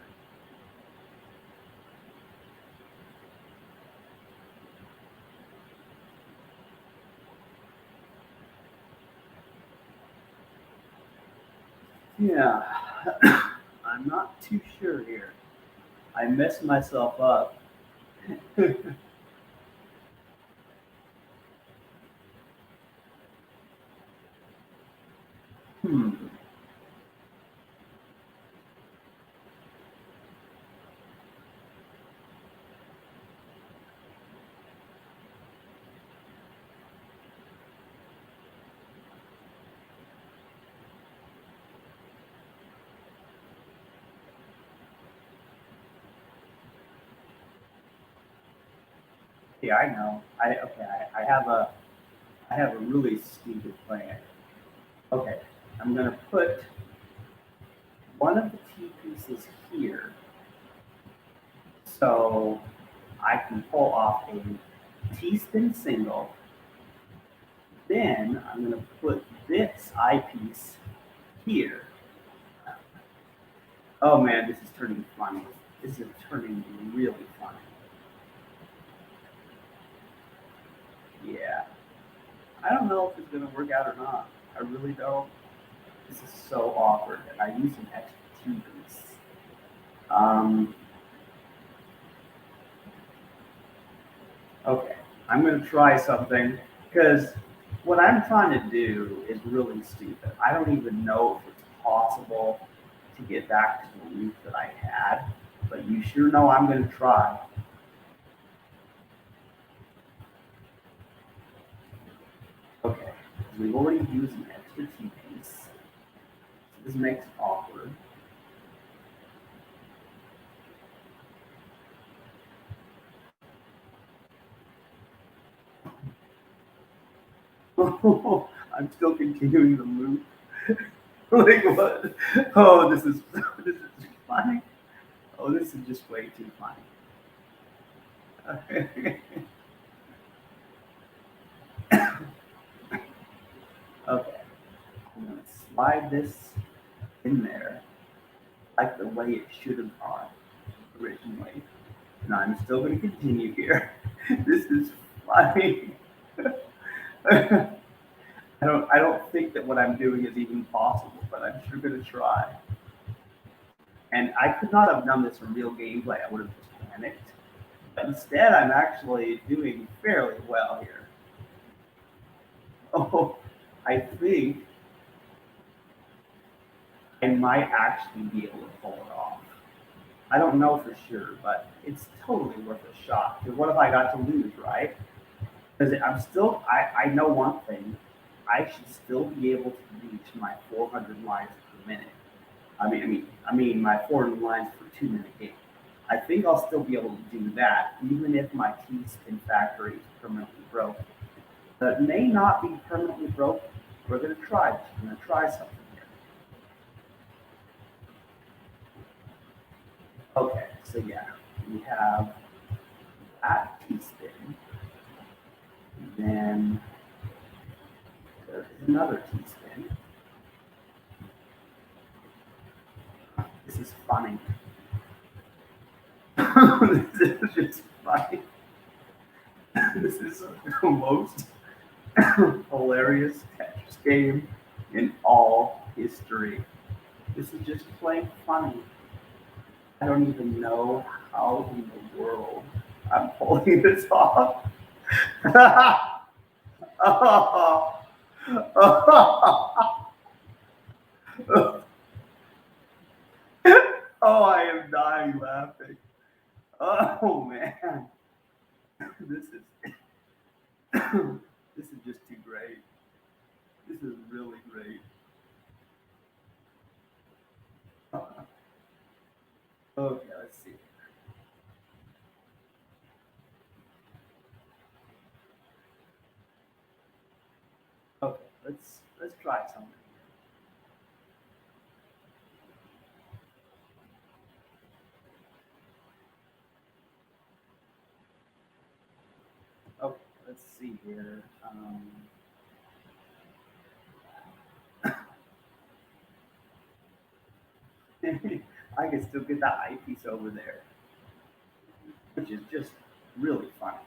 S1: Yeah. I'm not too sure here. I messed myself up. Hmm. Yeah, I know. I have a really stupid plan. Okay, I'm gonna put one of the T pieces here, so I can pull off a T spin single. Then I'm gonna put this eyepiece here. Oh man, this is turning funny. This is turning really funny. Yeah, I don't know if it's gonna work out or not. I really don't. This is so awkward, and I use an extra T piece. Um, okay, I'm gonna try something because what I'm trying to do is really stupid. I don't even know if it's possible to get back to the loop that I had, but you sure know I'm gonna try. Okay, we've already used an extra T piece. This makes it awkward. I'm still continuing the loop. Like what? Oh, this is funny. Oh, this is just way too funny. Okay. Okay. I'm gonna slide this in there like the way it should have gone originally. And I'm still gonna continue here. This is funny. I don't think that what I'm doing is even possible, but I'm sure gonna try. And I could not have done this in real gameplay. I would have just panicked. But instead, I'm actually doing fairly well here. Oh, I think I might actually be able to pull it off. I don't know for sure, but it's totally worth a shot. Because what if I got to lose, right? Because I know one thing. I should still be able to reach my 400 lines per minute. My 400 lines per 2 minute game. I think I'll still be able to do that, even if my T spin factory is permanently broken. But it may not be permanently broken. We're gonna try. We're gonna try something here. Okay, so yeah, we have that teaspoon, and then there is another teaspoon. This is funny. This is just funny. This is the most hilarious Tetris game in all history. This is just plain funny. I don't even know how in the world I'm pulling this off. Oh, oh, I am dying laughing. Oh man, this is this is just too great. This is really great. Okay, let's see. Okay, let's try something. Okay, let's see here. I can still get that eyepiece over there, which is just really funny.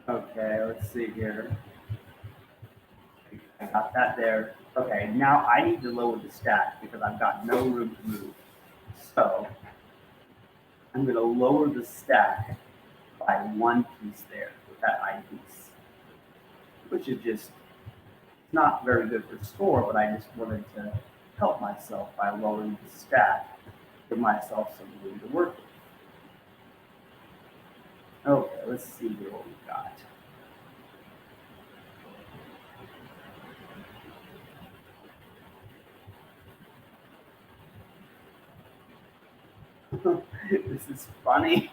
S1: Okay, let's see here. I got that there. Okay, now I need to lower the stack because I've got no room to move. So I'm going to lower the stack by one piece there with that eyepiece, which is just not very good for score, but I just wanted to help myself by lowering the stack, give myself some room to work with. Okay, let's see here what we've got. This is funny.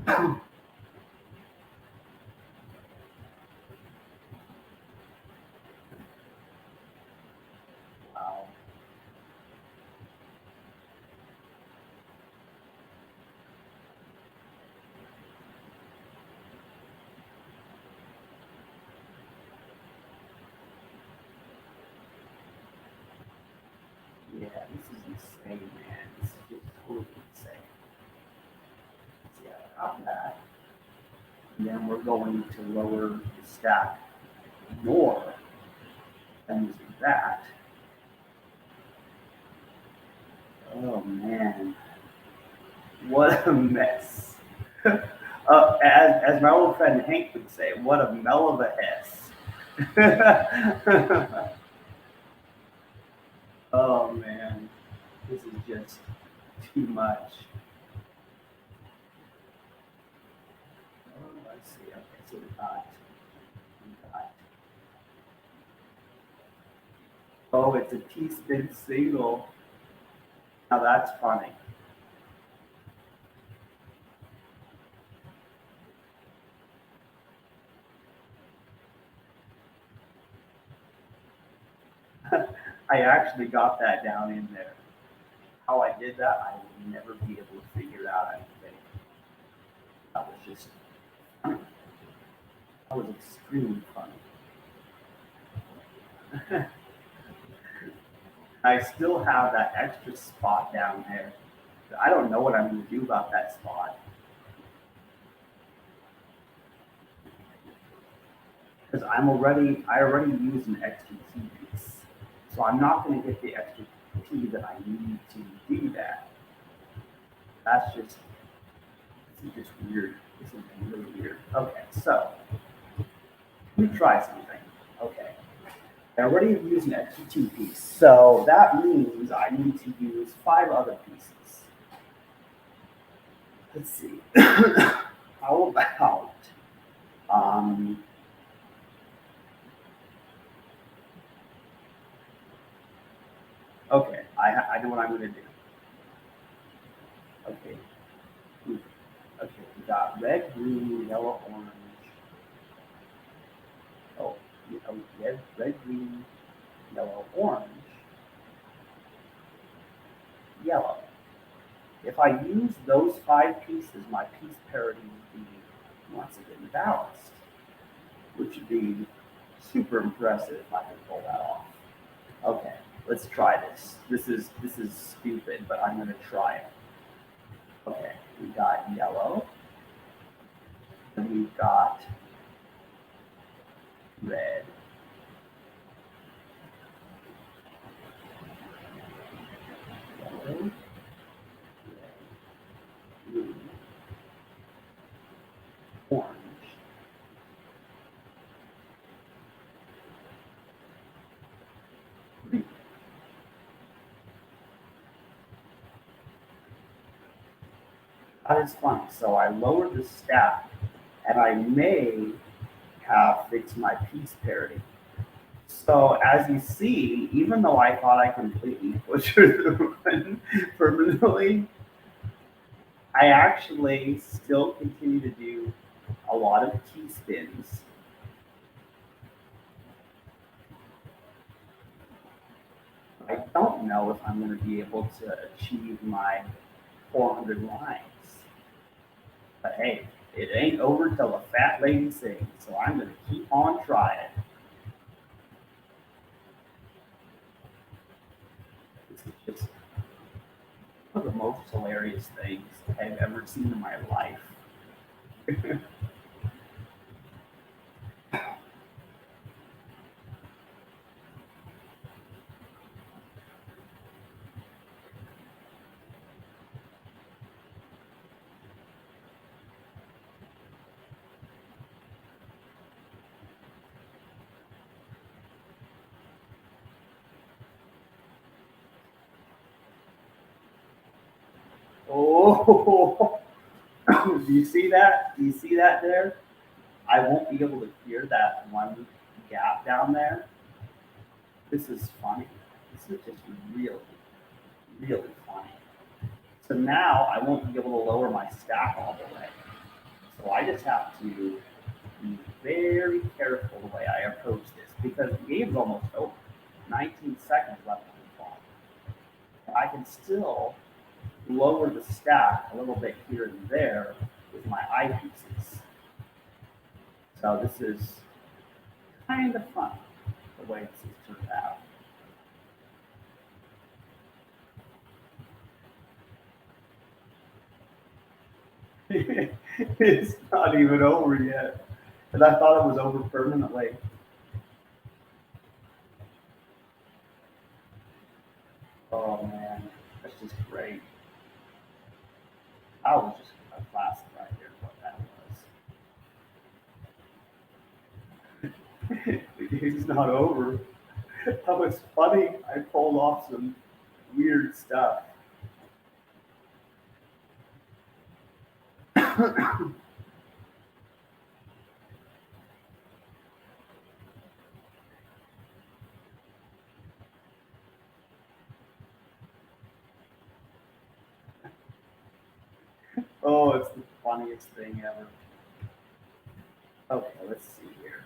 S1: Wow. Yeah, this is insane, man. This is just totally insane. So yeah, I got that. And then we're going to lower the stack more than using that. Oh man, what a mess. As my old friend Hank would say, what a mell of a hess. Oh man, this is just too much. Oh, let's see. Okay, so we got. Oh, it's a T-spin single. Now that's funny. I actually got that down in there. How I did that, I will never be able to figure out. I think that was just that was extremely funny. I still have that extra spot down there. I don't know what I'm going to do about that spot because I already used an extra key piece, so I'm not going to get the extra key that I need to do that. That's just this is just weird. This is really weird. Okay, so let me try something. Okay. I already have used an extra two piece, so that means I need to use five other pieces. Let's see. How about um, okay, I know what I'm gonna do. Okay. Okay, we got red, green, yellow, orange. red, green, yellow, orange, yellow. If I use those five pieces, my piece parity would be once again balanced, which would be super impressive if I could pull that off. Okay, let's try this. This is stupid, but I'm gonna try it. Okay, we got yellow, and we've got red, yellow, red, blue, orange, green. That is funny. So I lowered the stack, and I may have fixed my piece parity. So as you see, even though I thought I completely butchered the run permanently, I actually still continue to do a lot of T spins. I don't know if I'm going to be able to achieve my 400 lines. But hey, it ain't over till the fat lady sings, so I'm going to keep on trying. This is just one of the most hilarious things I've ever seen in my life. Oh, do you see that? Do you see that there? I won't be able to clear that one gap down there. This is funny. This is just really, really funny. So now I won't be able to lower my stack all the way. So I just have to be very careful the way I approach this because the game's almost over. 19 seconds left on the clock. I can still lower the stack a little bit here and there with my eyepieces. So this is kind of fun the way this has turned out. It's not even over yet. And I thought it was over permanently. Oh man, that's just great. I was just a classic right here, what that was. The game's not over. That was funny. I pulled off some weird stuff. Oh, it's the funniest thing ever. Okay, let's see here.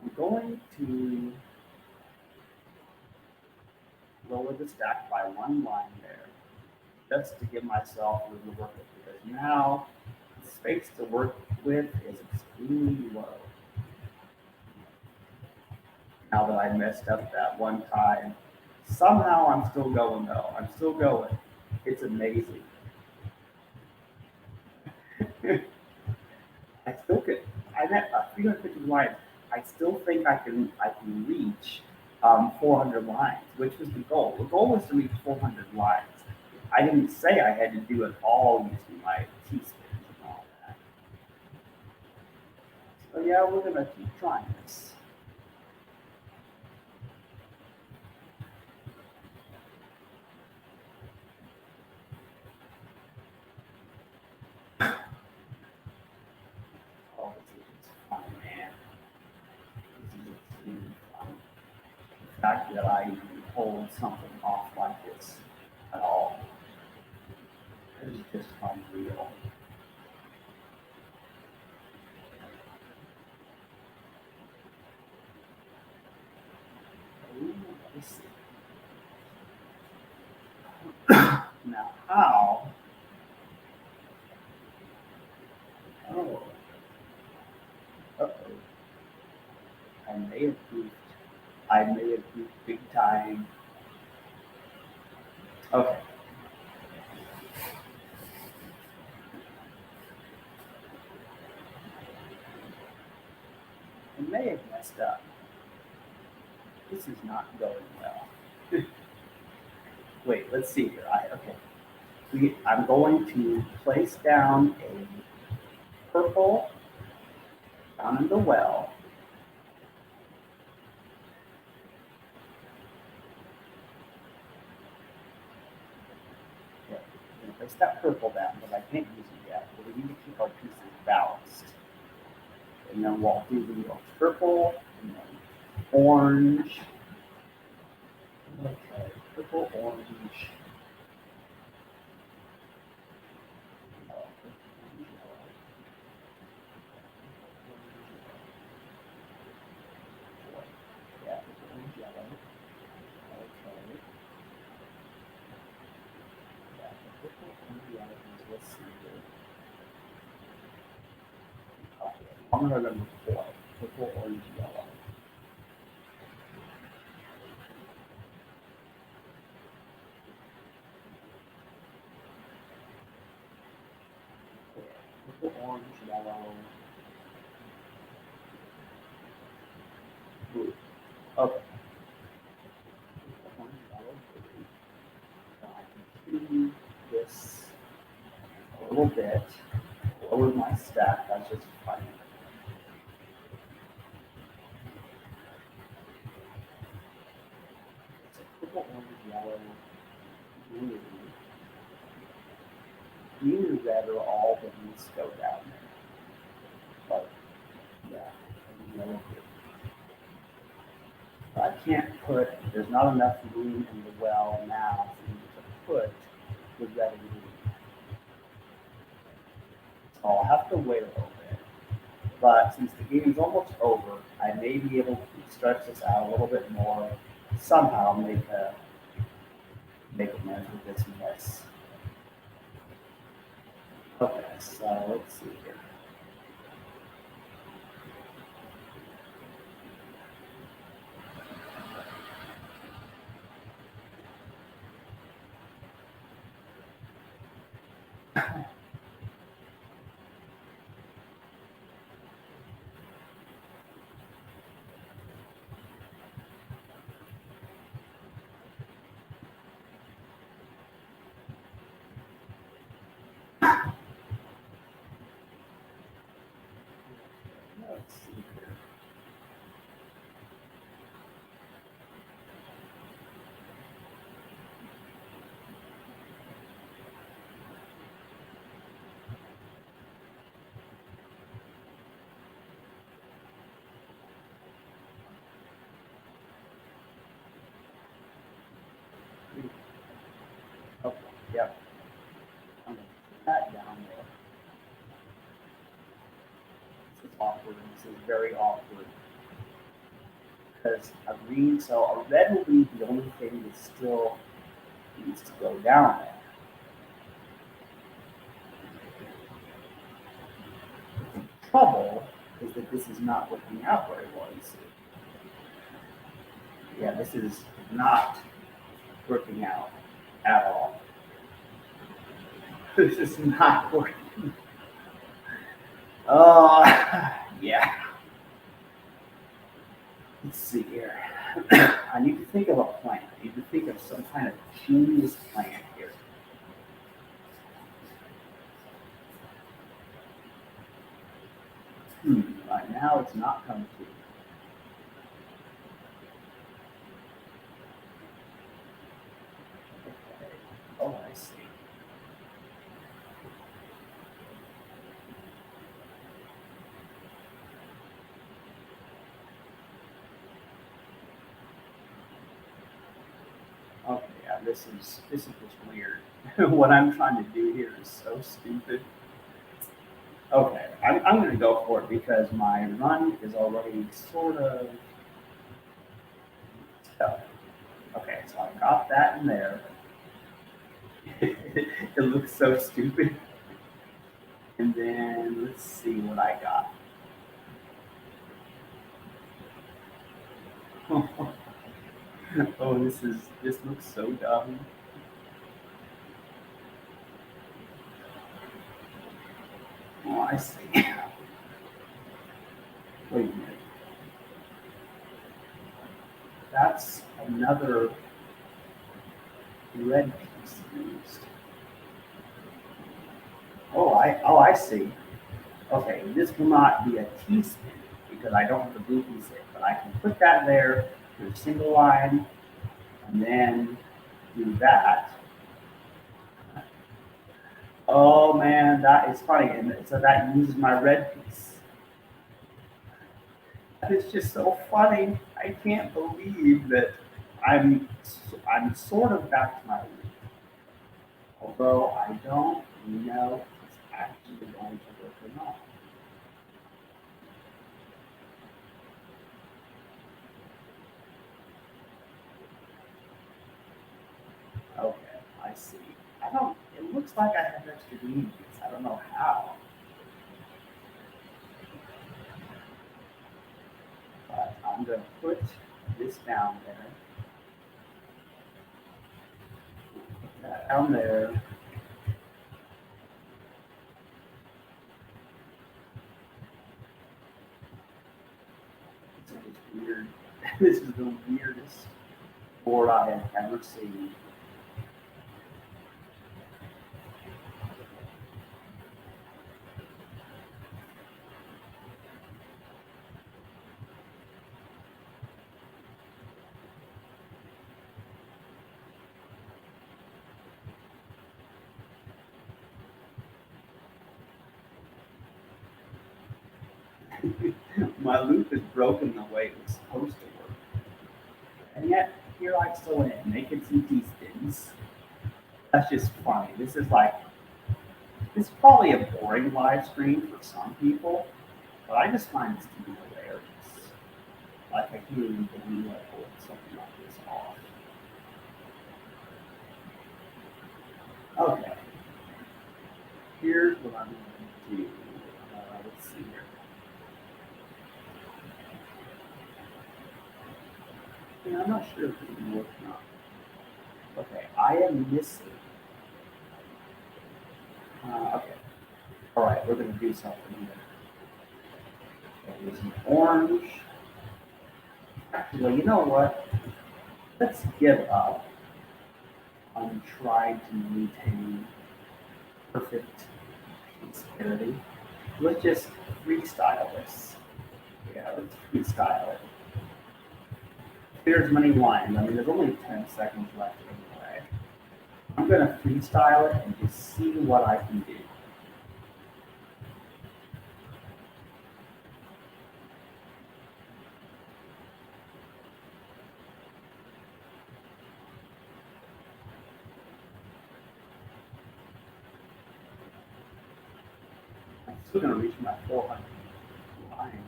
S1: I'm going to lower the stack by one line there, just to give myself room to work with, because now the space to work with is extremely low. Now that I messed up that one time, somehow I'm still going though. I'm still going. It's amazing. I still could. I'm at 350 lines. I still think I can reach 400 lines, which was the goal. The goal was to reach 400 lines. I didn't say I had to do it all using my T-spins and all that. So yeah, we're gonna keep trying this. Oh, this is fun, man. This is extremely fun. The fact that I even hold something off like this at all is just unreal. Ow. Oh. Uh-oh. I may have goofed. I may have goofed big time. Okay. I may have messed up. This is not going well. Wait, let's see here. I'm going to place down a purple down in the well. Okay, I'm gonna place that purple down, but I can't use it yet. But we need to keep our pieces balanced. And then we'll do the purple and then orange. Okay, purple, orange. Yellow, orange, yellow. Yeah, orange, yellow. Okay. Yeah, the purple, orange, yellow. Let's see here. Okay, I'm gonna remember four. Purple, orange, yellow. Purple, orange, yellow, blue. Okay. Purple, orange, yellow, blue. Now I can continue this a little bit. Lower my stack. That's just fine. So purple, orange, yellow, blue. Green and red are all that needs to go down there. But yeah, and yellow, blue. I can't put, there's not enough room in the well now for me to put the red and green. So I'll have to wait a little bit. But since the game is almost over, I may be able to stretch this out a little bit more, somehow make a manage with this mess. Okay, so let's see here. Let's see here. Okay, yep. I'm gonna put that down there. This is awkward. This is very awkward. Because a green, so a red will be the only thing that still needs to go down there. The trouble is that this is not working out very well, you see. Yeah, this is not working out at all. This is not working. Oh, yeah. Let's see here. I need to think of a plan. I need to think of some kind of genius plan here. Right now it's not coming to me. Okay. Oh, I see. Okay, yeah, this is just weird. What I'm trying to do here is so stupid. Okay, I'm gonna go for it because my run is already sort of tough. Okay, so I got that in there. It looks so stupid. And then let's see what I got. Oh, this looks so dumb. Oh, I see. Wait a minute. That's another red piece used. Oh, I see. Okay, this will not be a T-spin because I don't have the blue piece in, but I can put that there in a single line and then do that. Oh man, that is funny. And so that uses my red piece. That is just so funny. I can't believe that I'm I'm sort of back to my root. Although I don't know if it's actually going to work or not. Okay, I see. I don't. It looks like I have extra ingredients. I don't know how, but I'm going to put this down there. Put that down there. This is weird. This is the weirdest board I have ever seen. My loop is broken the way it was supposed to work. And yet, here I still am, making some T-spins. That's just funny. This is probably a boring live stream for some people, but I just find this to be hilarious. Like, I can't even believe I pulled something like this off. Okay, here's what I'm going to do. Let's see here. Yeah, I'm not sure if it can work or not. Okay, I am missing. Okay. All right, we're going to do something here. Okay, there's an orange. Actually, you know what? Let's give up on trying to maintain perfect parity. Let's just freestyle this. Yeah, let's freestyle it. Clear as many lines. I mean, there's only 10 seconds left anyway. I'm going to freestyle it and just see what I can do. I'm still going to reach my 400 lines.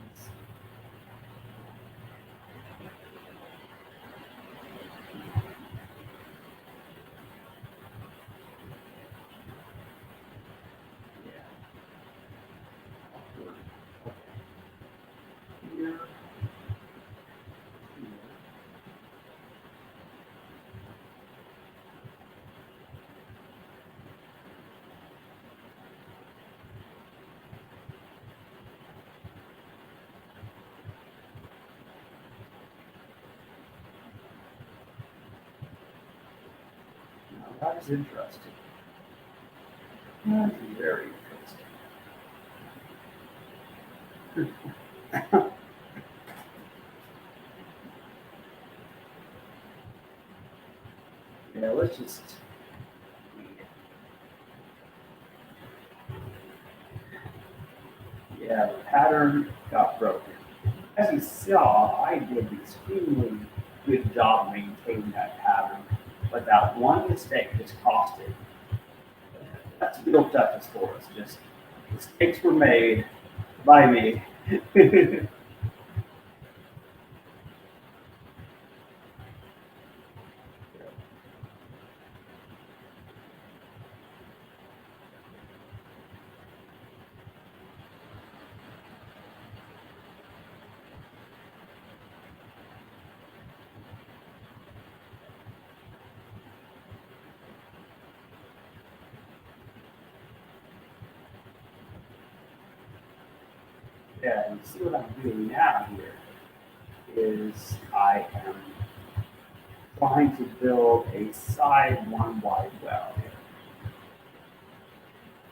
S1: Yeah. Here. Here. Now, that is interesting. That is very interesting. Yeah, let's just. Yeah, the pattern got broken. As you saw, I did an extremely good job maintaining that pattern, but that one mistake just cost it. That's real Tetris for us. Just mistakes were made by me. Yeah, and see what I'm doing now here is I am trying to build a side one wide well here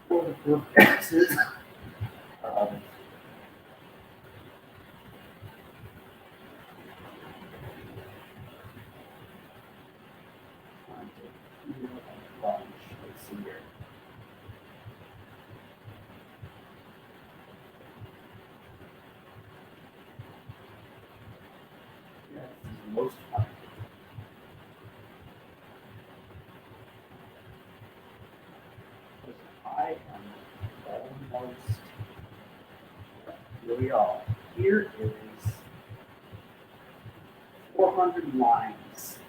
S1: for the purposes of trying to heal a bunch. Let's see here. Yeah, this is most fun. I am almost here we are. Here is 400 lines.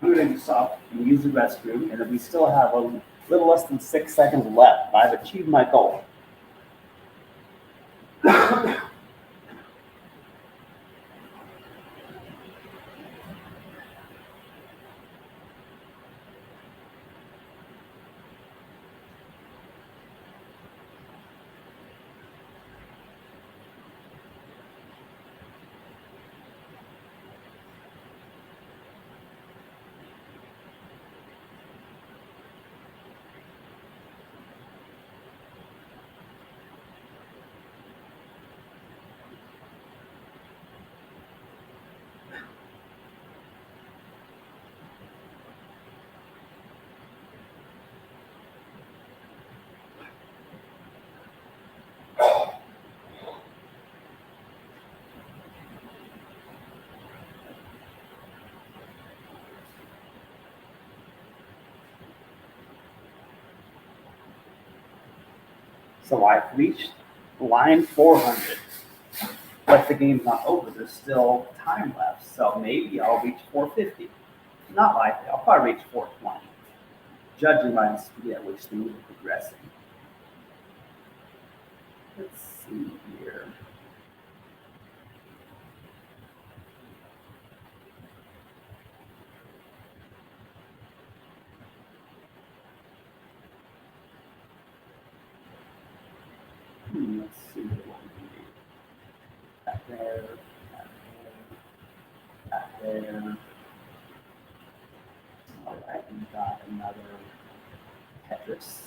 S1: I'm going to stop and use the restroom, and then we still have a little less than 6 seconds left. I've achieved my goal. So I've reached line 400, but the game's not over. There's still time left. So maybe I'll reach 450. Not likely. I'll probably reach 420, judging by the speed at which things are progressing. Let's see here. Let's see what we can do. Back there, back there, back there. All right, we got another Tetris.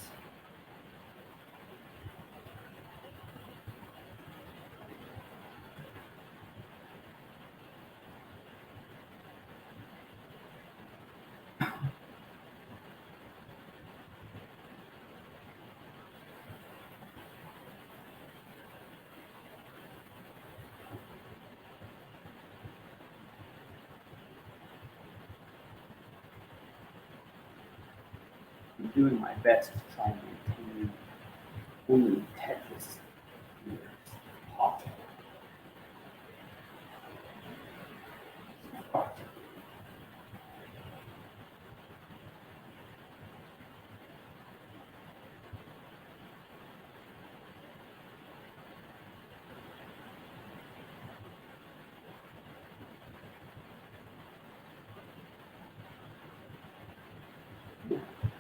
S1: I'm doing my best to try and maintain only Tetris here as possible.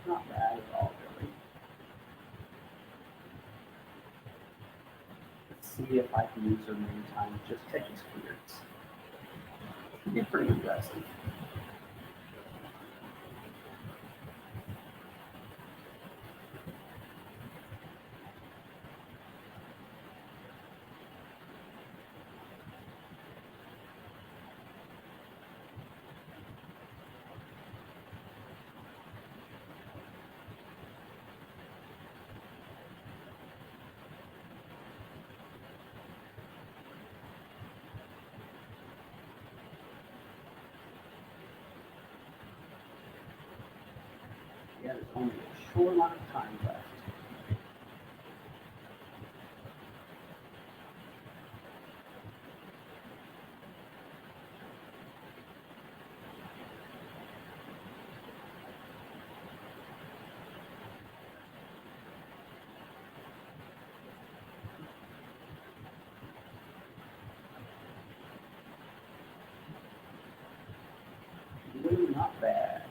S1: Not bad at all, really. Let's see if I can use the remaining time just Tetris clears. Should be pretty impressive. Yeah, there's only a short amount of time left. Really not bad.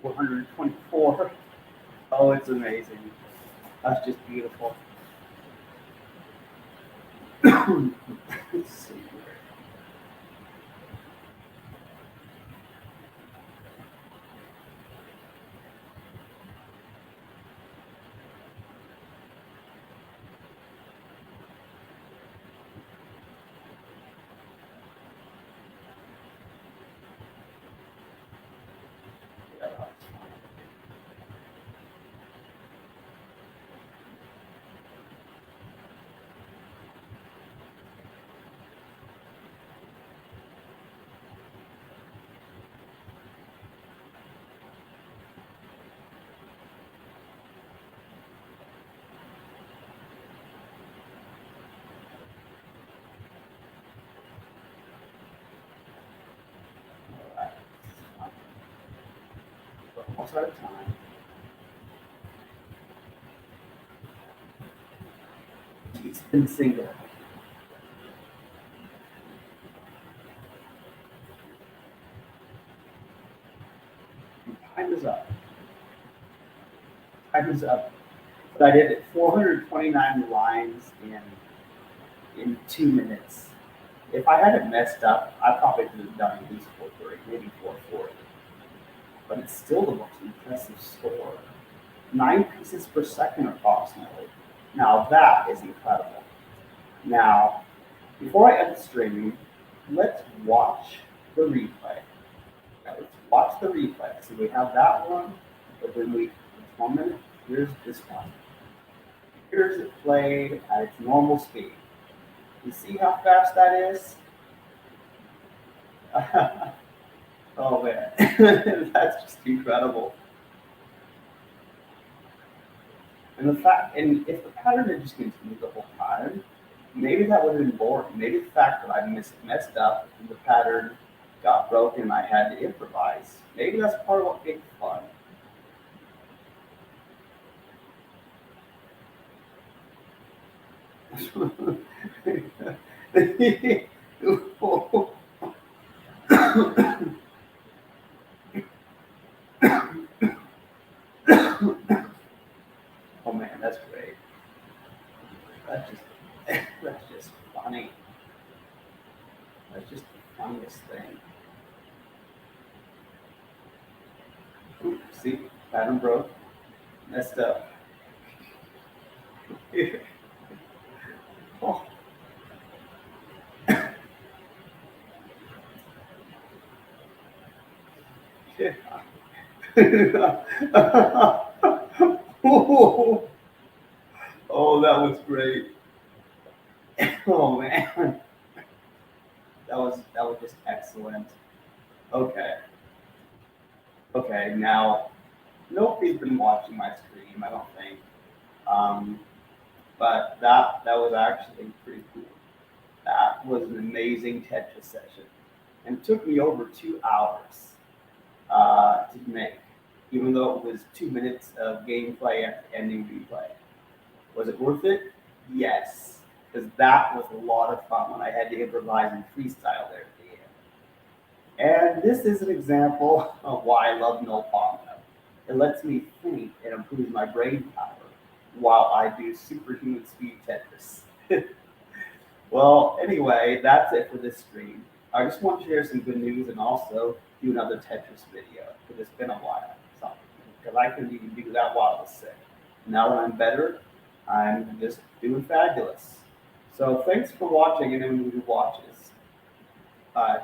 S1: 424. Oh, it's amazing. That's just beautiful. Let's see here. Yeah, that's fine. All right. We're almost out of time. Spin single. Time is up. Time is up. But I did 429 lines in 2 minutes. If I hadn't messed up, I probably could have done at least 430, maybe 440. But it's still the most impressive score. 9 pieces per second approximately. Now that is incredible. Now, before I end the streaming, let's watch the replay. Now, let's watch the replay. So we have that one, but then it's 1 minute. Here's this one. Here's it played at its normal speed. You see how fast that is? Oh man, that's just incredible. And if the pattern had just continued the whole time, maybe that would have been boring. Maybe the fact that I messed up and the pattern got broken and I had to improvise, maybe that's part of what makes it fun. Oh man, that's great. That's just that's just funny. That's just the funniest thing. Oop, see, pattern broke, messed up. Oh, yeah. Oh, that was great. Oh man, that was just excellent. Okay, okay. Now nobody's been watching my stream, I don't think. Um, but that was actually pretty cool. That was an amazing Tetris session, and it took me over 2 hours to make, even though it was 2 minutes of gameplay and ending replay. Was it worth it? Yes, because that was a lot of fun when I had to improvise and freestyle there at the end. And this is an example of why I love no Pongo. It lets me think and improves my brain power while I do superhuman speed Tetris. Well, anyway, that's it for this stream. I just want to share some good news and also do another Tetris video because it's been a while. So, because I couldn't even do that while I was sick. Now that I'm better, I'm just doing fabulous. So thanks for watching, and anyone who watches. Bye.